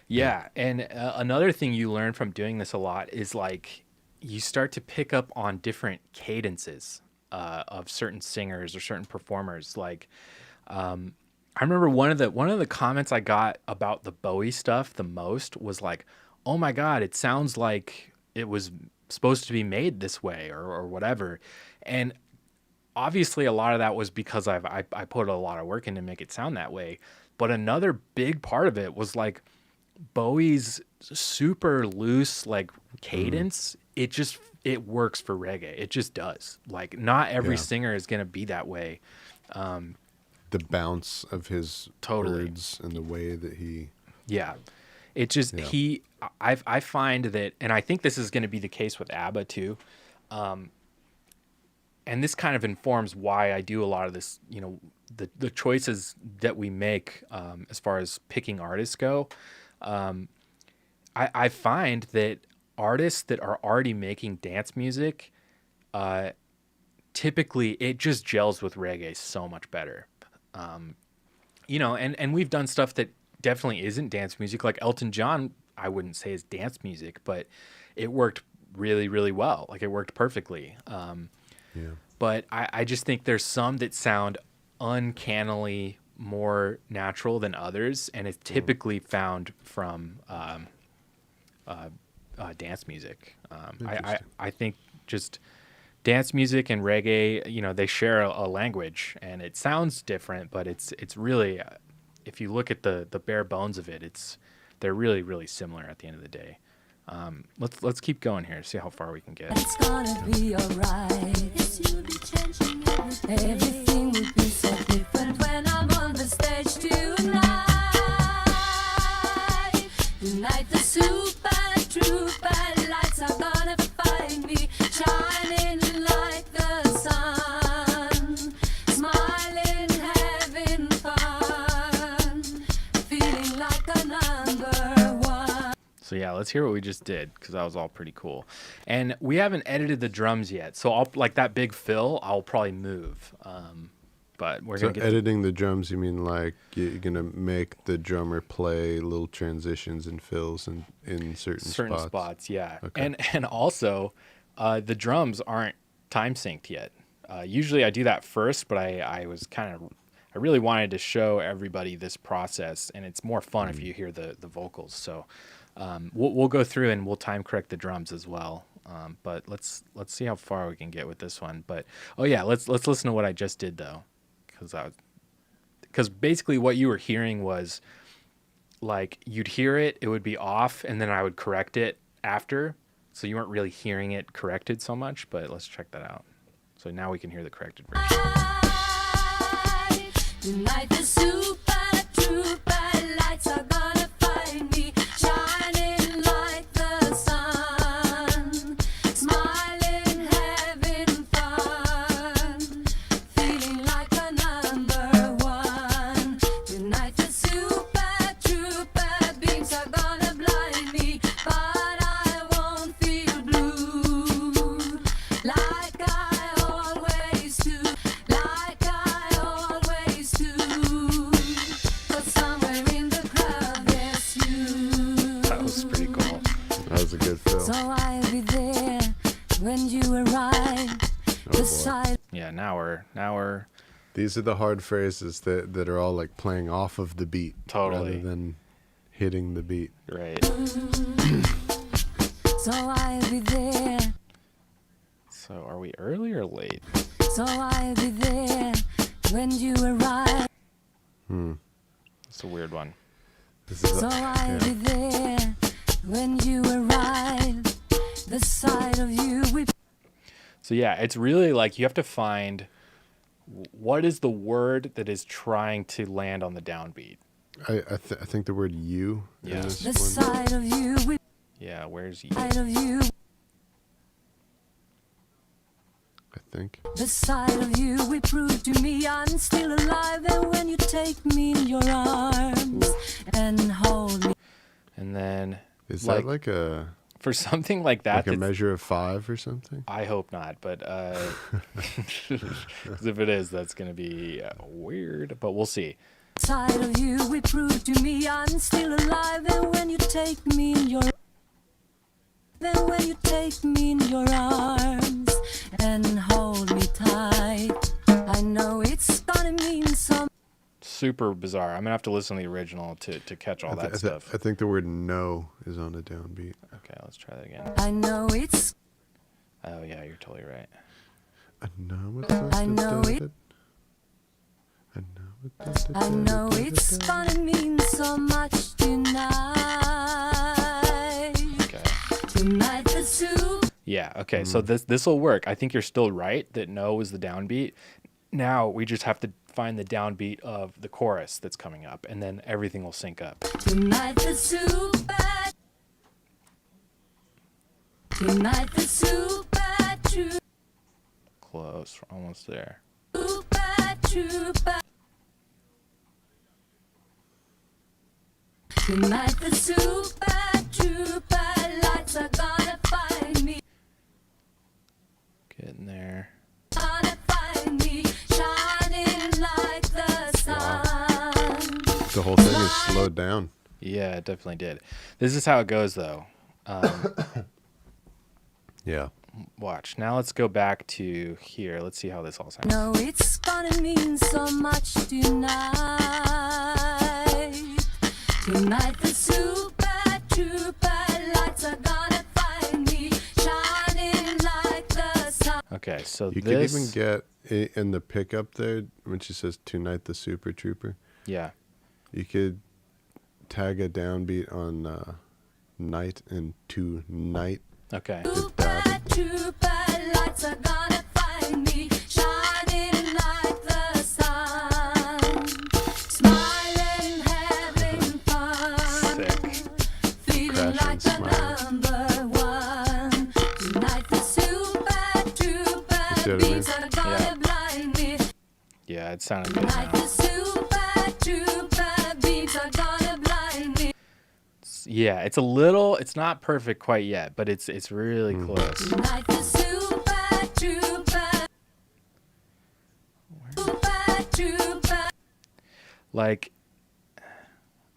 [SPEAKER 1] Yeah. And another thing you learn from doing this a lot is like you start to pick up on different cadences of certain singers or certain performers. Like, I remember one of the comments I got about the Bowie stuff the most was like, "Oh my God, it sounds like it was supposed to be made this way," or whatever. And obviously, a lot of that was because I put a lot of work in to make it sound that way. But another big part of it was like Bowie's super loose like cadence. It works for reggae. It just does. Like not every
[SPEAKER 2] Yeah.
[SPEAKER 1] singer is gonna be that way.
[SPEAKER 2] The bounce of his
[SPEAKER 1] Totally.
[SPEAKER 2] words and the way that he
[SPEAKER 1] Yeah. It just
[SPEAKER 2] Yeah.
[SPEAKER 1] I find that, and I think this is going to be the case with Abba too. And this kind of informs why I do a lot of this, you know, the choices that we make as far as picking artists go. I find that artists that are already making dance music, typically it just gels with reggae so much better. You know, and we've done stuff that definitely isn't dance music. Like Elton John, I wouldn't say is dance music, but it worked really, really well. Like it worked perfectly.
[SPEAKER 2] yeah.
[SPEAKER 1] But I just think there's some that sound uncannily more natural than others, and it's typically found from dance music. I think just dance music and reggae, you know, they share a language, and it sounds different, but it's really, if you look at the bare bones of it, they're really, really similar at the end of the day. Let's keep going here, see how far we can get.
[SPEAKER 3] It's gonna be alright. Yes, you'll be changing everything. Everything will be so different when I'm on the stage tonight. Tonight the super trooper lights are gonna find me shining like the sun, smiling, having fun, feeling like a number one.
[SPEAKER 1] So yeah, let's hear what we just did, because that was all pretty cool. And we haven't edited the drums yet, so I'll like that big fill I'll probably move. But we're
[SPEAKER 2] So
[SPEAKER 1] gonna get
[SPEAKER 2] editing the drums, you mean like you're gonna make the drummer play little transitions and fills in certain
[SPEAKER 1] spots, yeah.
[SPEAKER 2] Okay.
[SPEAKER 1] And also, the drums aren't time synced yet. Usually I do that first, but I I really wanted to show everybody this process, and it's more fun if you hear the vocals. So we'll go through and we'll time correct the drums as well. But let's see how far we can get with this one. But oh yeah, let's listen to what I just did though, because basically what you were hearing was like you'd hear it, it would be off, and then I would correct it after, so you weren't really hearing it corrected so much. But let's check that out. So now we can hear the corrected version.
[SPEAKER 3] Tonight the super trooper lights are gonna find me shining like the sun, smiling, having fun, feeling like a number one. Tonight the super trooper beams are gonna blind me, but I won't feel blue like I always do, like I always do. 'Cause somewhere in the crowd there's you.
[SPEAKER 1] That was pretty cool.
[SPEAKER 2] That was a good fill.
[SPEAKER 3] So I'll be there when you arrive. The
[SPEAKER 2] boy.
[SPEAKER 3] side
[SPEAKER 1] Yeah, now we're
[SPEAKER 2] These are the hard phrases that are all like playing off of the beat
[SPEAKER 1] Totally.
[SPEAKER 2] rather than hitting the beat.
[SPEAKER 1] right.
[SPEAKER 3] So I'll be there.
[SPEAKER 1] So are we early or late?
[SPEAKER 3] So I'll be there when you arrive.
[SPEAKER 1] It's a weird one.
[SPEAKER 2] This is
[SPEAKER 3] So I'll be there when you arrive. The sight of you we
[SPEAKER 1] So yeah, it's really like you have to find what is the word that is trying to land on the downbeat.
[SPEAKER 2] I think the word "you"
[SPEAKER 1] Yeah.
[SPEAKER 2] in this
[SPEAKER 3] the
[SPEAKER 2] one.
[SPEAKER 3] sight of you we
[SPEAKER 1] Yeah, where's you?
[SPEAKER 3] sight of you.
[SPEAKER 2] I think.
[SPEAKER 3] The sight of you will prove to me I'm still alive. And when you take me in your arms and hold me.
[SPEAKER 1] And then
[SPEAKER 2] Is
[SPEAKER 1] Like-
[SPEAKER 2] that like a
[SPEAKER 1] for something like that,
[SPEAKER 2] like a
[SPEAKER 1] that's-
[SPEAKER 2] measure of 5 or something?
[SPEAKER 1] I hope not, but 'cause if it is, that's gonna be weird. But we'll see.
[SPEAKER 3] Side of you will prove to me I'm still alive. And when you take me in your then when you take me in your arms and hold me tight, I know it's gonna mean something.
[SPEAKER 1] Super bizarre. I'm gonna have to listen to the original to catch all that stuff.
[SPEAKER 2] I think the word "no" is on a downbeat.
[SPEAKER 1] Okay, let's try that again.
[SPEAKER 3] I know it's
[SPEAKER 1] Oh yeah, you're totally right.
[SPEAKER 2] I know it.
[SPEAKER 3] I know it. I know it's gonna mean so much tonight.
[SPEAKER 1] Okay.
[SPEAKER 3] Tonight the soup.
[SPEAKER 1] Yeah. Okay. So this will work. I think you're still right that no is the downbeat. Now we just have to find the downbeat of the chorus that's coming up, and then everything will sync up.
[SPEAKER 3] Tonight the soup. Tonight the soup.
[SPEAKER 1] Close. We're almost there.
[SPEAKER 3] Tonight the super lights are gonna find me.
[SPEAKER 1] Getting there.
[SPEAKER 3] Gonna find me shining like the sun.
[SPEAKER 2] The whole thing is slowed down.
[SPEAKER 1] Yeah, it definitely did. This is how it goes, though.
[SPEAKER 2] Yeah.
[SPEAKER 1] Watch. Now let's go back to here. Let's see how this all sounds.
[SPEAKER 3] No, it's gonna mean so much tonight. Tonight the super lights are gonna find me shining like the sun.
[SPEAKER 1] Okay, so
[SPEAKER 2] You
[SPEAKER 1] this.
[SPEAKER 2] could even get in the pickup there when she says "Tonight the Super Trooper."
[SPEAKER 1] Yeah.
[SPEAKER 2] You could tag a downbeat on "night" and "tonight."
[SPEAKER 1] Okay.
[SPEAKER 3] Super lights are gonna find me shining like the sun, smiling, having fun,
[SPEAKER 1] Sick.
[SPEAKER 3] feeling
[SPEAKER 2] Crash and
[SPEAKER 3] like the
[SPEAKER 2] smile.
[SPEAKER 3] number one. Tonight the super
[SPEAKER 2] You see what I mean?
[SPEAKER 3] beams are gonna
[SPEAKER 1] Yeah.
[SPEAKER 3] blind me.
[SPEAKER 1] Yeah, it sounded good
[SPEAKER 3] Tonight
[SPEAKER 1] now.
[SPEAKER 3] the super beams are gonna blind me.
[SPEAKER 1] Yeah, it's not perfect quite yet, but it's really close.
[SPEAKER 3] Tonight the super
[SPEAKER 1] Like,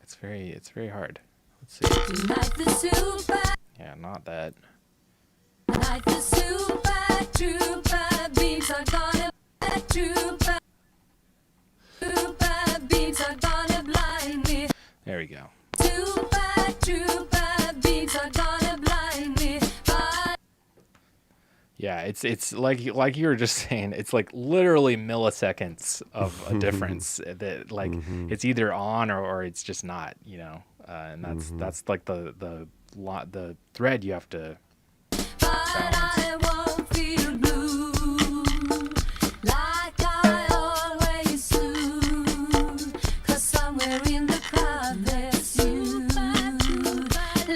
[SPEAKER 1] it's very hard. Let's see.
[SPEAKER 3] Tonight the super.
[SPEAKER 1] Yeah, not that.
[SPEAKER 3] Tonight the super beams are gonna super are gonna blind me.
[SPEAKER 1] There we go.
[SPEAKER 3] Too bad, beats are gonna blind me. But
[SPEAKER 1] Yeah, it's like you were just saying, it's like literally milliseconds of a difference that like it's either on or it's just not, you know. And that's like the thread you have to balance.
[SPEAKER 3] I won't feel blue like I always do. 'Cause somewhere in the crowd there's you.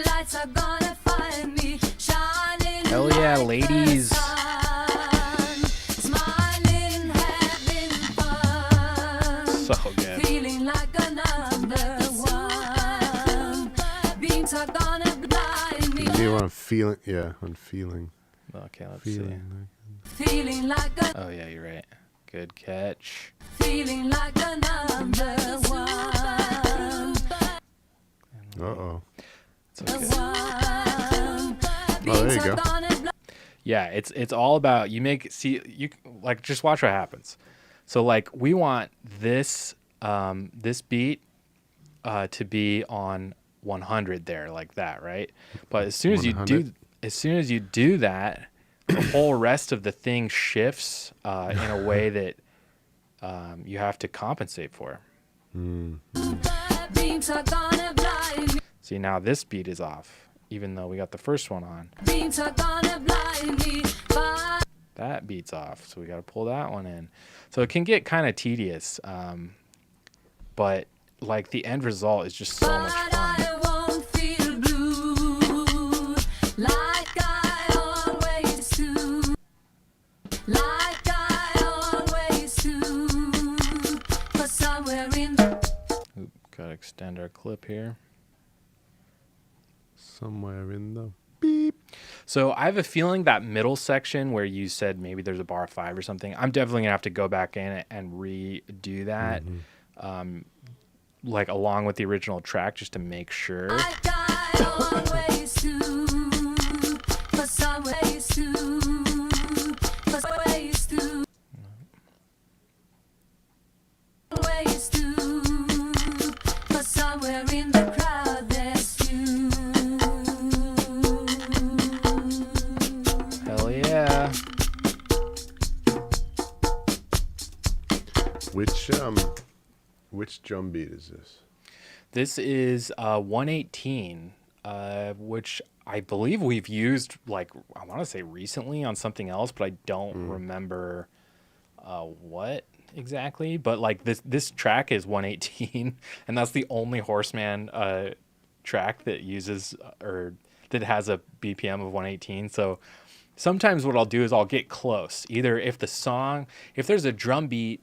[SPEAKER 3] Lights are gonna find me shining.
[SPEAKER 1] Hell yeah,
[SPEAKER 3] like
[SPEAKER 1] ladies.
[SPEAKER 3] the sun. Smiling, having fun.
[SPEAKER 1] So good.
[SPEAKER 3] Feeling like a number one. Beams are gonna blind me.
[SPEAKER 2] You want feeling? Yeah, on feeling.
[SPEAKER 1] Okay, let's see.
[SPEAKER 2] Feeling.
[SPEAKER 3] Feeling like a
[SPEAKER 1] Oh yeah, you're right. Good catch.
[SPEAKER 3] Feeling like a number one.
[SPEAKER 2] Uh-oh.
[SPEAKER 1] It's okay.
[SPEAKER 3] One.
[SPEAKER 2] Oh, there you go.
[SPEAKER 1] Yeah, it's all about you like just watch what happens. So like we want this this beat to be on 100 there like that, right? But as soon as you
[SPEAKER 2] 100?
[SPEAKER 1] do that, the whole rest of the thing shifts in a way that you have to compensate for.
[SPEAKER 3] Beams are gonna blind me.
[SPEAKER 1] See, now this beat is off, even though we got the first one on.
[SPEAKER 3] Beams are gonna blind me. But
[SPEAKER 1] That beat's off, so we got to pull that one in. So it can get kind of tedious, but like the end result is just so much fun.
[SPEAKER 3] I won't feel blue like I always do. Like I always do. 'Cause somewhere in
[SPEAKER 1] Oop, gotta extend our clip here.
[SPEAKER 2] Somewhere in the
[SPEAKER 1] So I have a feeling that middle section where you said maybe there's a bar 5 or something, I'm definitely gonna have to go back in and redo that, like along with the original track, just to make sure.
[SPEAKER 3] like I always do. 'Cause somewhere is do. 'Cause always do. Always do. 'Cause somewhere in the crowd there's you.
[SPEAKER 1] Hell yeah.
[SPEAKER 2] Which drum beat is this?
[SPEAKER 1] This is 118, which I believe we've used, like, I want to say recently on something else, but I don't remember what exactly. But like this track is 118, and that's the only Horseman track that uses or that has a BPM of 118. So sometimes what I'll do is I'll get close. Either if there's a drum beat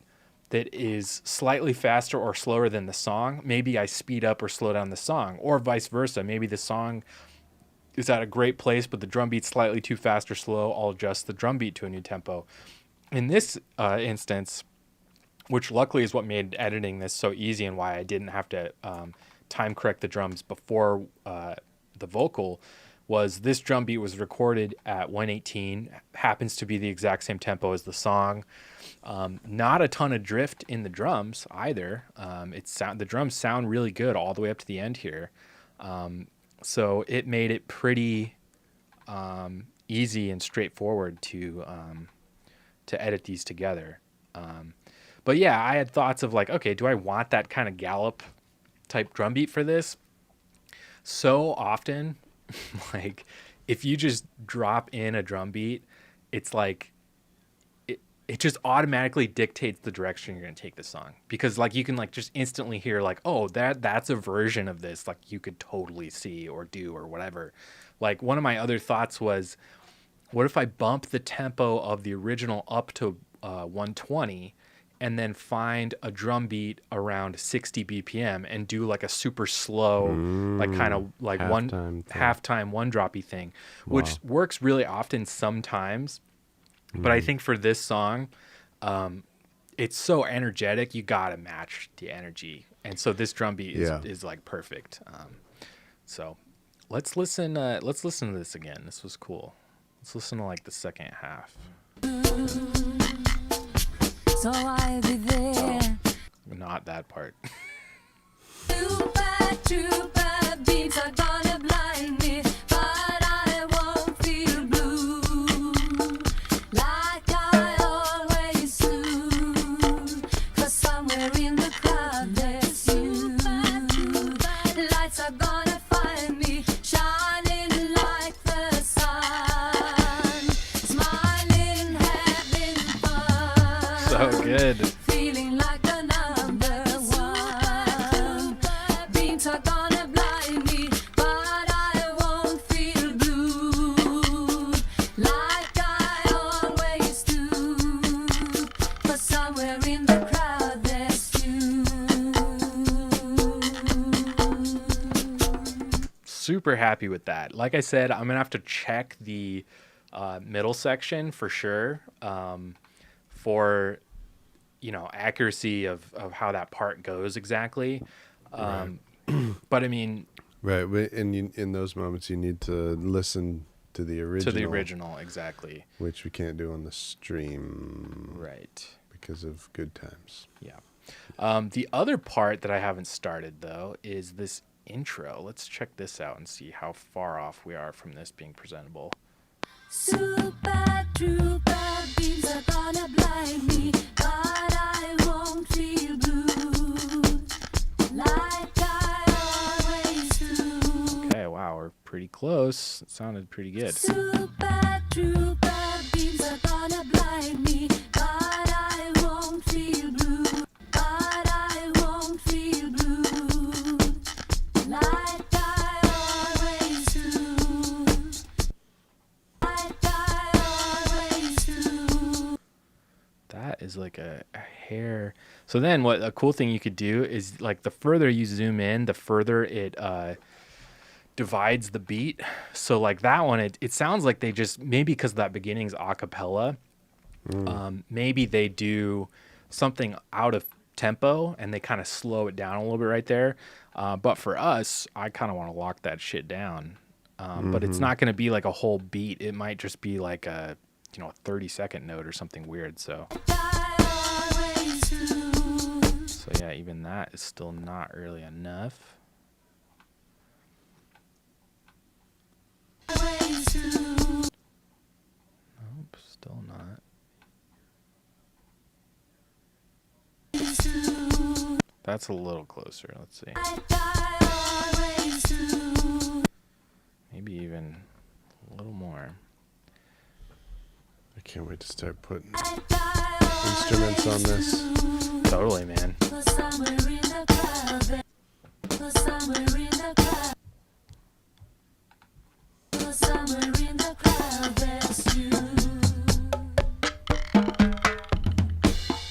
[SPEAKER 1] that is slightly faster or slower than the song, maybe I speed up or slow down the song, or vice versa. Maybe the song is at a great place, but the drum beat's slightly too fast or slow. I'll adjust the drum beat to a new tempo. In this instance, which luckily is what made editing this so easy and why I didn't have to time correct the drums before the vocal, was this drum beat was recorded at 118, happens to be the exact same tempo as the song. Not a ton of drift in the drums either. The drums sound really good all the way up to the end here. So it made it pretty easy and straightforward to edit these together. But yeah, I had thoughts of like, okay, do I want that kind of gallop type drum beat for this? So often, like if you just drop in a drum beat, it's like it just automatically dictates the direction you're going to take the song, because like you can like just instantly hear like, oh, that's a version of this, like you could totally see or do or whatever. Like one of my other thoughts was, what if I bump the tempo of the original up to 120 and then find a drum beat around 60 BPM and do like a super slow, like kind of like halftime one droppy thing, which works really often sometimes. But I think for this song, it's so energetic, you gotta match the energy, and so this drum beat is like perfect. So let's listen to this again. This was cool. Let's listen to like the second half.
[SPEAKER 3] So I'll be there.
[SPEAKER 1] Not that part.
[SPEAKER 3] Super trooper beams are gonna blind me, but I won't feel blue like I always do. 'Cause somewhere in the crowd there's you. Lights are gonna find me, shining like the sun, smiling, having fun.
[SPEAKER 1] So good.
[SPEAKER 3] Feeling like the number one. Beams are gonna blind me, but I won't feel blue like I always do. For somewhere in the crowd there's you.
[SPEAKER 1] Super happy with that. Like I said, I'm gonna have to check the middle section for sure, for accuracy of how that part goes exactly. But I mean,
[SPEAKER 2] Right, but in those moments, you need to listen to the original.
[SPEAKER 1] Exactly.
[SPEAKER 2] Which we can't do on the stream.
[SPEAKER 1] Right.
[SPEAKER 2] Because of good times.
[SPEAKER 1] Yeah. The other part that I haven't started though is this intro. Let's check this out and see how far off we are from this being presentable.
[SPEAKER 3] Super trooper beams are gonna blind me, but I won't feel blue like I always do.
[SPEAKER 1] Okay, wow, we're pretty close. It sounded pretty good.
[SPEAKER 3] Super trooper beams are gonna blind me, but I won't feel blue. But I won't feel blue like I always do. Like I always do.
[SPEAKER 1] That is like a hair. So then what a cool thing you could do is like the further you zoom in, the further it divides the beat. So like that one, it sounds like they just, maybe because that beginning's a cappella, maybe they do something out of tempo and they kind of slow it down a little bit right there. But for us, I kind of want to lock that shit down. But it's not going to be like a whole beat. It might just be like a 30-second note or something weird. So yeah, even that is still not really enough. Nope, still not. That's a little closer. Let's see. Maybe even a little more.
[SPEAKER 2] I can't wait to start putting instruments on this.
[SPEAKER 1] Totally, man.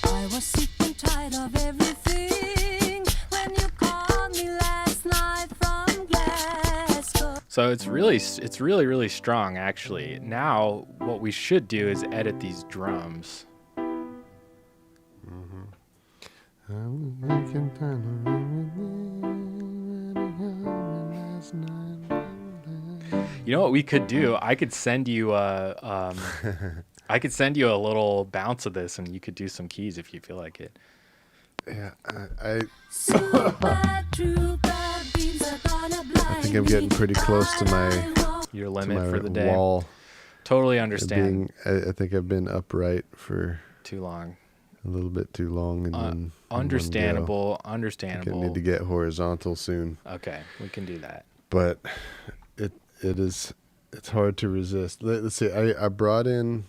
[SPEAKER 3] I was sick and tired of everything when you called me last night from Glasgow.
[SPEAKER 1] So it's really strong actually. Now what we should do is edit these drums.
[SPEAKER 2] I was making fun of everything last night.
[SPEAKER 1] You know what we could do? I could send you a little bounce of this, and you could do some keys if you feel like it.
[SPEAKER 2] Yeah, I
[SPEAKER 3] Super trooper beams are gonna blind
[SPEAKER 2] think I'm getting pretty close to my
[SPEAKER 1] Your limit for the day.
[SPEAKER 2] wall.
[SPEAKER 1] Totally understand.
[SPEAKER 2] I think I've been upright for
[SPEAKER 1] Too long.
[SPEAKER 2] a little bit too long, and then
[SPEAKER 1] Understandable.
[SPEAKER 2] I
[SPEAKER 1] Understandable.
[SPEAKER 2] need to get horizontal soon.
[SPEAKER 1] Okay, we can do that.
[SPEAKER 2] But it's hard to resist. Let's see. I brought in.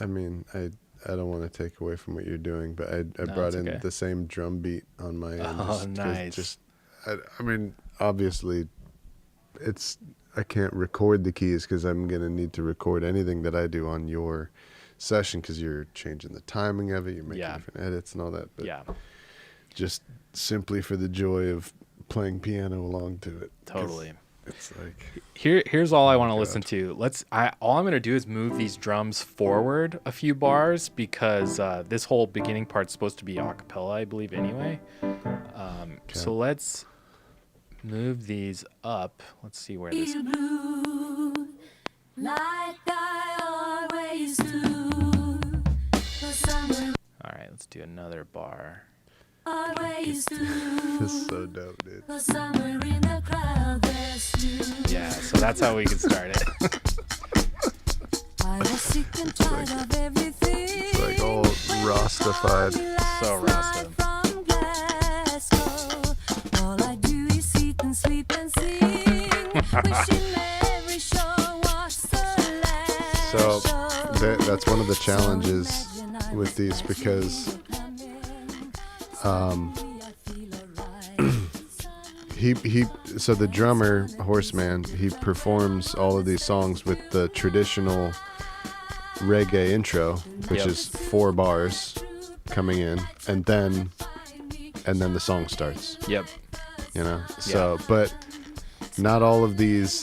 [SPEAKER 2] I mean, I don't want to take away from what you're doing, but I
[SPEAKER 1] No,
[SPEAKER 2] brought
[SPEAKER 1] it's
[SPEAKER 2] in
[SPEAKER 1] okay.
[SPEAKER 2] the same drum beat on my end.
[SPEAKER 1] Oh,
[SPEAKER 2] 'cause
[SPEAKER 1] nice.
[SPEAKER 2] I mean, obviously, I can't record the keys because I'm gonna need to record anything that I do on your session because you're changing the timing of it, you're making
[SPEAKER 1] Yeah.
[SPEAKER 2] different edits and all that. But
[SPEAKER 1] Yeah,
[SPEAKER 2] just simply for the joy of playing piano along to it. 'Cause
[SPEAKER 1] totally.
[SPEAKER 2] It's like
[SPEAKER 1] Here's all I want to
[SPEAKER 2] God.
[SPEAKER 1] listen to. All I'm gonna do is move these drums forward a few bars because this whole beginning part's supposed to be a cappella, I believe, anyway. So let's move these up. Let's see where this.
[SPEAKER 3] feel blue like I always do. For summer
[SPEAKER 1] All right, let's do another bar.
[SPEAKER 3] always do.
[SPEAKER 2] It's so dope, dude.
[SPEAKER 3] 'Cause somewhere in the crowd there's you.
[SPEAKER 1] Yeah, so that's how we can start it.
[SPEAKER 3] I was sick and tired of everything.
[SPEAKER 2] It's like all Rastified.
[SPEAKER 1] So Rasta.
[SPEAKER 3] From Glasgow. All I do is eat and sleep and sing. Wishing every show was the last
[SPEAKER 2] So
[SPEAKER 3] show.
[SPEAKER 2] that's one of the challenges with these because so the drummer Horseman, he performs all of these songs with the traditional reggae intro, which
[SPEAKER 1] Yep.
[SPEAKER 2] is 4 bars coming in, and then the song starts.
[SPEAKER 1] Yep.
[SPEAKER 2] You know, so but not all of these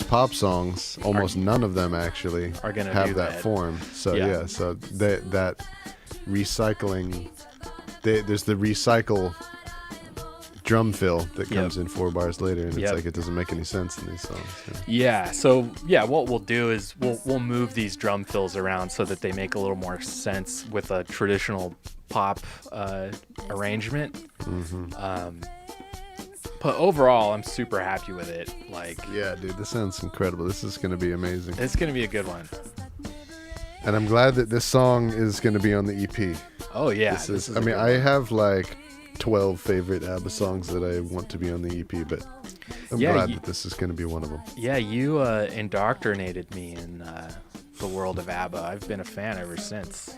[SPEAKER 2] pop songs, almost none of them actually
[SPEAKER 1] Are gonna
[SPEAKER 2] have
[SPEAKER 1] do
[SPEAKER 2] that
[SPEAKER 1] that.
[SPEAKER 2] form. So
[SPEAKER 1] Yeah.
[SPEAKER 2] so that recycling, there's the recycle drum fill that comes in 4 bars later, and it's
[SPEAKER 1] Yep.
[SPEAKER 2] like it doesn't make any sense in these songs.
[SPEAKER 1] Yeah. So what we'll do is we'll move these drum fills around so that they make a little more sense with a traditional pop arrangement. But overall, I'm super happy with it. Like,
[SPEAKER 2] Yeah, dude, this sounds incredible. This is going to be amazing.
[SPEAKER 1] it's gonna be a good one.
[SPEAKER 2] And I'm glad that this song is going to be on the EP.
[SPEAKER 1] Oh yeah.
[SPEAKER 2] This is,
[SPEAKER 1] a
[SPEAKER 2] I mean,
[SPEAKER 1] good
[SPEAKER 2] I
[SPEAKER 1] one.
[SPEAKER 2] have like 12 favorite ABBA songs that I want to be on the EP, but I'm
[SPEAKER 1] Yeah,
[SPEAKER 2] glad
[SPEAKER 1] you-
[SPEAKER 2] that this is going to be one of them.
[SPEAKER 1] Yeah, you indoctrinated me in the world of Abba. I've been a fan ever since.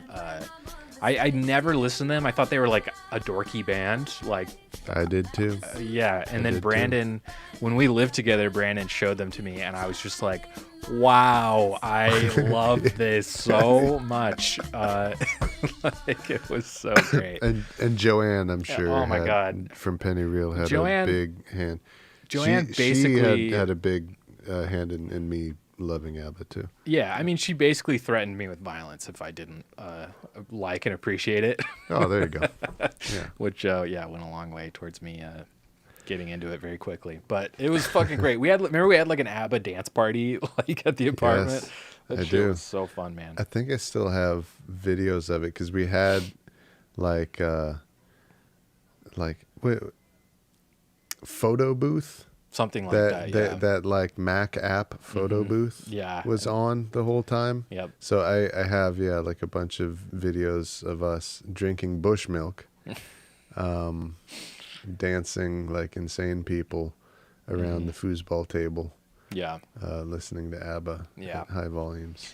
[SPEAKER 1] I never listened to them. I thought they were like a dorky band. Like,
[SPEAKER 2] I did too.
[SPEAKER 1] yeah. And then
[SPEAKER 2] did too.
[SPEAKER 1] Brandon, when we lived together, Brandon showed them to me, and I was just like, wow, I love this so much. Like, it was so great.
[SPEAKER 2] And Joanne, I'm sure.
[SPEAKER 1] oh my
[SPEAKER 2] had-
[SPEAKER 1] God.
[SPEAKER 2] From Pennyreal had
[SPEAKER 1] Joanne-
[SPEAKER 2] a big hand.
[SPEAKER 1] Joanne
[SPEAKER 2] she
[SPEAKER 1] basically
[SPEAKER 2] had a big hand in me loving ABBA too.
[SPEAKER 1] Yeah, I mean, she basically threatened me with violence if I didn't like and appreciate it.
[SPEAKER 2] Oh, there you go. Yeah.
[SPEAKER 1] Which went a long way towards me getting into it very quickly. But it was fucking great. We had like an ABBA dance party like at the apartment.
[SPEAKER 2] Yes,
[SPEAKER 1] That
[SPEAKER 2] I
[SPEAKER 1] shit
[SPEAKER 2] do.
[SPEAKER 1] was so fun, man.
[SPEAKER 2] I think I still have videos of it because we had like wait, photo booth.
[SPEAKER 1] Something like
[SPEAKER 2] that
[SPEAKER 1] that. Yeah.
[SPEAKER 2] that like Mac app photo booth
[SPEAKER 1] Yeah.
[SPEAKER 2] was on the whole time.
[SPEAKER 1] Yep.
[SPEAKER 2] So I have like a bunch of videos of us drinking bush milk, dancing like insane people around the foosball table,
[SPEAKER 1] Yeah.
[SPEAKER 2] listening to ABBA
[SPEAKER 1] Yeah.
[SPEAKER 2] at high volumes.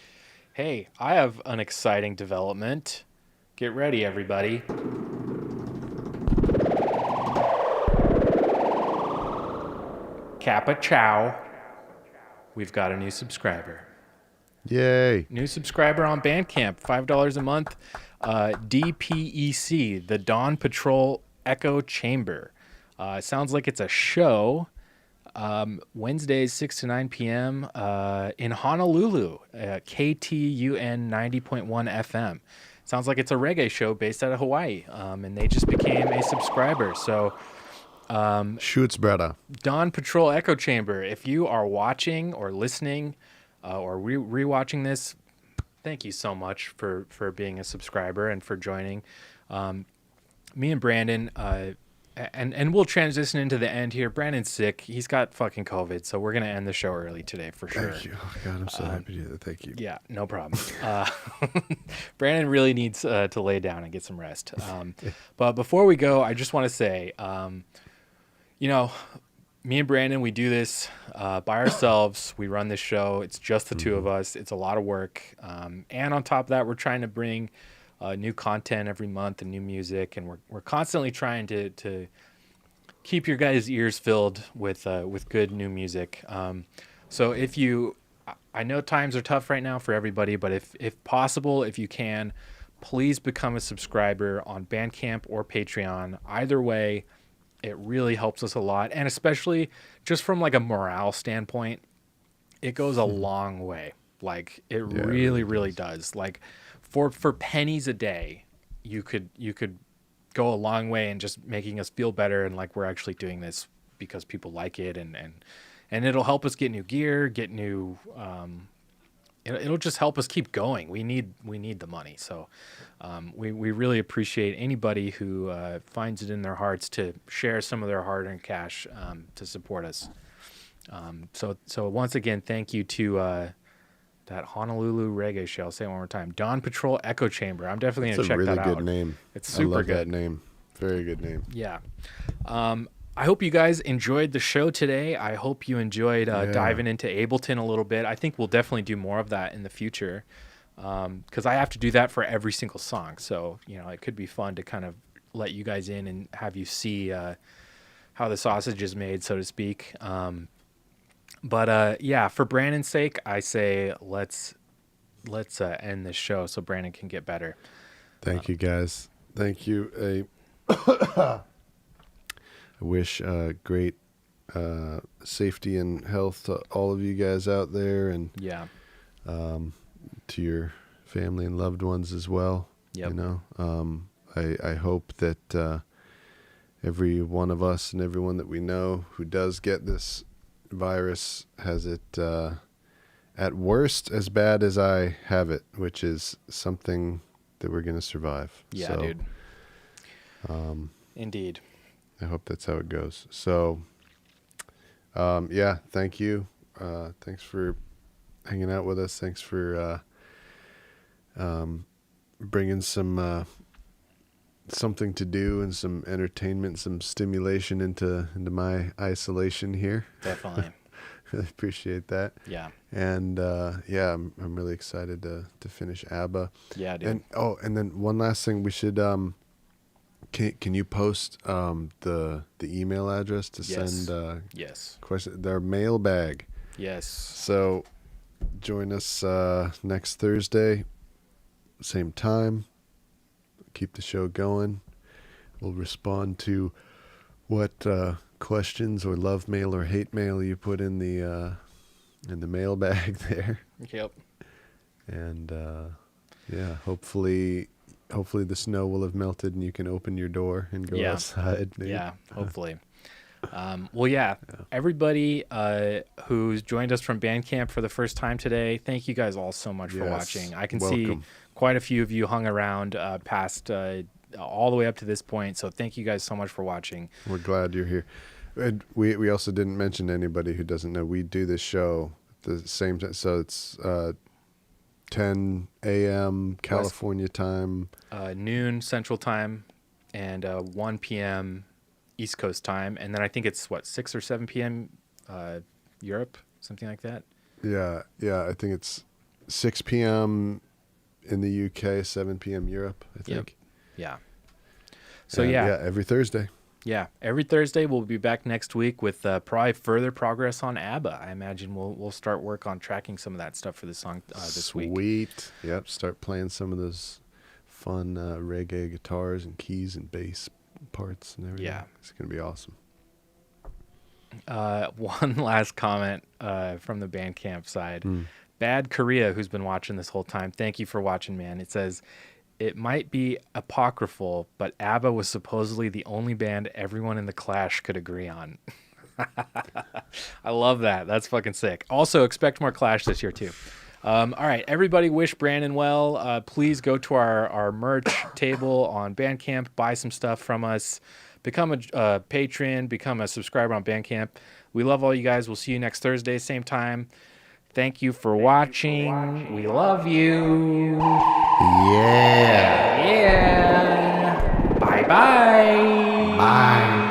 [SPEAKER 1] Hey, I have an exciting development. Get ready, everybody. Kappa Chow. We've got a new subscriber.
[SPEAKER 2] Yay!
[SPEAKER 1] New subscriber on Bandcamp, $5 a month. DPEC, the Dawn Patrol Echo Chamber. Sounds like it's a show. Wednesdays, 6 to 9 p.m. In Honolulu, KTUN 90.1 FM. Sounds like it's a reggae show based out of Hawaii. And they just became a subscriber. So
[SPEAKER 2] Shoots, brother.
[SPEAKER 1] Dawn Patrol Echo Chamber, if you are watching or listening or rewatching this, thank you so much for being a subscriber and for joining. Me and Brandon, and we'll transition into the end here. Brandon's sick. He's got fucking COVID, so we're going to end the show early today for sure.
[SPEAKER 2] Thank you. Oh, God, I'm so happy to hear that. Thank you.
[SPEAKER 1] Yeah, no problem. Brandon really needs to lay down and get some rest. But before we go, I just want to say, me and Brandon, we do this by ourselves. We run this show. It's just the two of us. It's a lot of work. And on top of that, we're trying to bring new content every month and new music. And we're constantly trying to keep your guys' ears filled with good new music. So I know times are tough right now for everybody, but if possible, if you can, please become a subscriber on Bandcamp or Patreon. Either way, it really helps us a lot. And especially just from like a morale standpoint, it goes a long way. Like it really does. Like for pennies a day, you could go a long way in just making us feel better. And like, we're actually doing this because people like it, and it'll help us get new gear, get new it'll just help us keep going. We need the money. So we really appreciate anybody who finds it in their hearts to share some of their hard-earned cash to support us. So once again, thank you to that Honolulu Reggae Show. I'll say it one more time. Dawn Patrol Echo Chamber. I'm definitely going to check that out.
[SPEAKER 2] It's a really good name.
[SPEAKER 1] It's super
[SPEAKER 2] I love
[SPEAKER 1] good.
[SPEAKER 2] that name. Very good name.
[SPEAKER 1] Yeah. I hope you guys enjoyed the show today. I hope you enjoyed diving into Ableton a little bit. I think we'll definitely do more of that in the future because I have to do that for every single song. So, it could be fun to kind of let you guys in and have you see how the sausage is made, so to speak. But for Brandon's sake, I say let's end this show so Brandon can get better.
[SPEAKER 2] Thank you, guys. Thank you. I wish great safety and health to all of you guys out there, and to your family and loved ones as well.
[SPEAKER 1] Yep.
[SPEAKER 2] I hope that every one of us and everyone that we know who does get this virus has it at worst as bad as I have it, which is something that we're going to survive.
[SPEAKER 1] Yeah,
[SPEAKER 2] so,
[SPEAKER 1] dude. Indeed.
[SPEAKER 2] I hope that's how it goes. So, thank you. Thanks for hanging out with us. Thanks for bringing some something to do and some entertainment, some stimulation into my isolation here.
[SPEAKER 1] Definitely.
[SPEAKER 2] Really appreciate that.
[SPEAKER 1] Yeah.
[SPEAKER 2] And I'm really excited to finish Abba.
[SPEAKER 1] Yeah, dude.
[SPEAKER 2] And then one last thing, we should can you post the email address to send questions? Their mailbag.
[SPEAKER 1] Yes.
[SPEAKER 2] So join us next Thursday, same time. Keep the show going. We'll respond to what questions or love mail or hate mail you put in the mailbag there.
[SPEAKER 1] Yep.
[SPEAKER 2] And hopefully the snow will have melted and you can open your door and go outside. Maybe.
[SPEAKER 1] Yeah, hopefully. Everybody who's joined us from Bandcamp for the first time today, thank you guys all so much for watching. I can see quite a few of you hung around past all the way up to this point, so thank you guys so much for watching.
[SPEAKER 2] We're glad you're here. And we also didn't mention to anybody who doesn't know, we do this show at the same time, so it's 10 a.m. California time.
[SPEAKER 1] Noon Central Time and 1 p.m. East Coast Time. And then I think it's, 6 or 7 p.m. Europe, something like that?
[SPEAKER 2] Yeah, I think it's 6 p.m. in the UK, 7 p.m. Europe, I think.
[SPEAKER 1] Yeah. So,
[SPEAKER 2] every Thursday.
[SPEAKER 1] Yeah, every Thursday we'll be back next week with probably further progress on Abba. I imagine we'll start work on tracking some of that stuff for the song this week.
[SPEAKER 2] Sweet. Yep, start playing some of those fun reggae guitars and keys and bass parts and everything. Yeah. It's going to be awesome.
[SPEAKER 1] One last comment from the Bandcamp side. Bad Korea, who's been watching this whole time, thank you for watching, man. It says, it might be apocryphal, but Abba was supposedly the only band everyone in the Clash could agree on. I love that. That's fucking sick. Also, expect more Clash this year, too. All right, everybody wish Brandon well. Please go to our merch table on Bandcamp, buy some stuff from us, become a patron, become a subscriber on Bandcamp. We love all you guys. We'll see you next Thursday, same time. Thank you for watching. We love you.
[SPEAKER 2] Yeah.
[SPEAKER 1] Bye-bye.
[SPEAKER 2] Bye.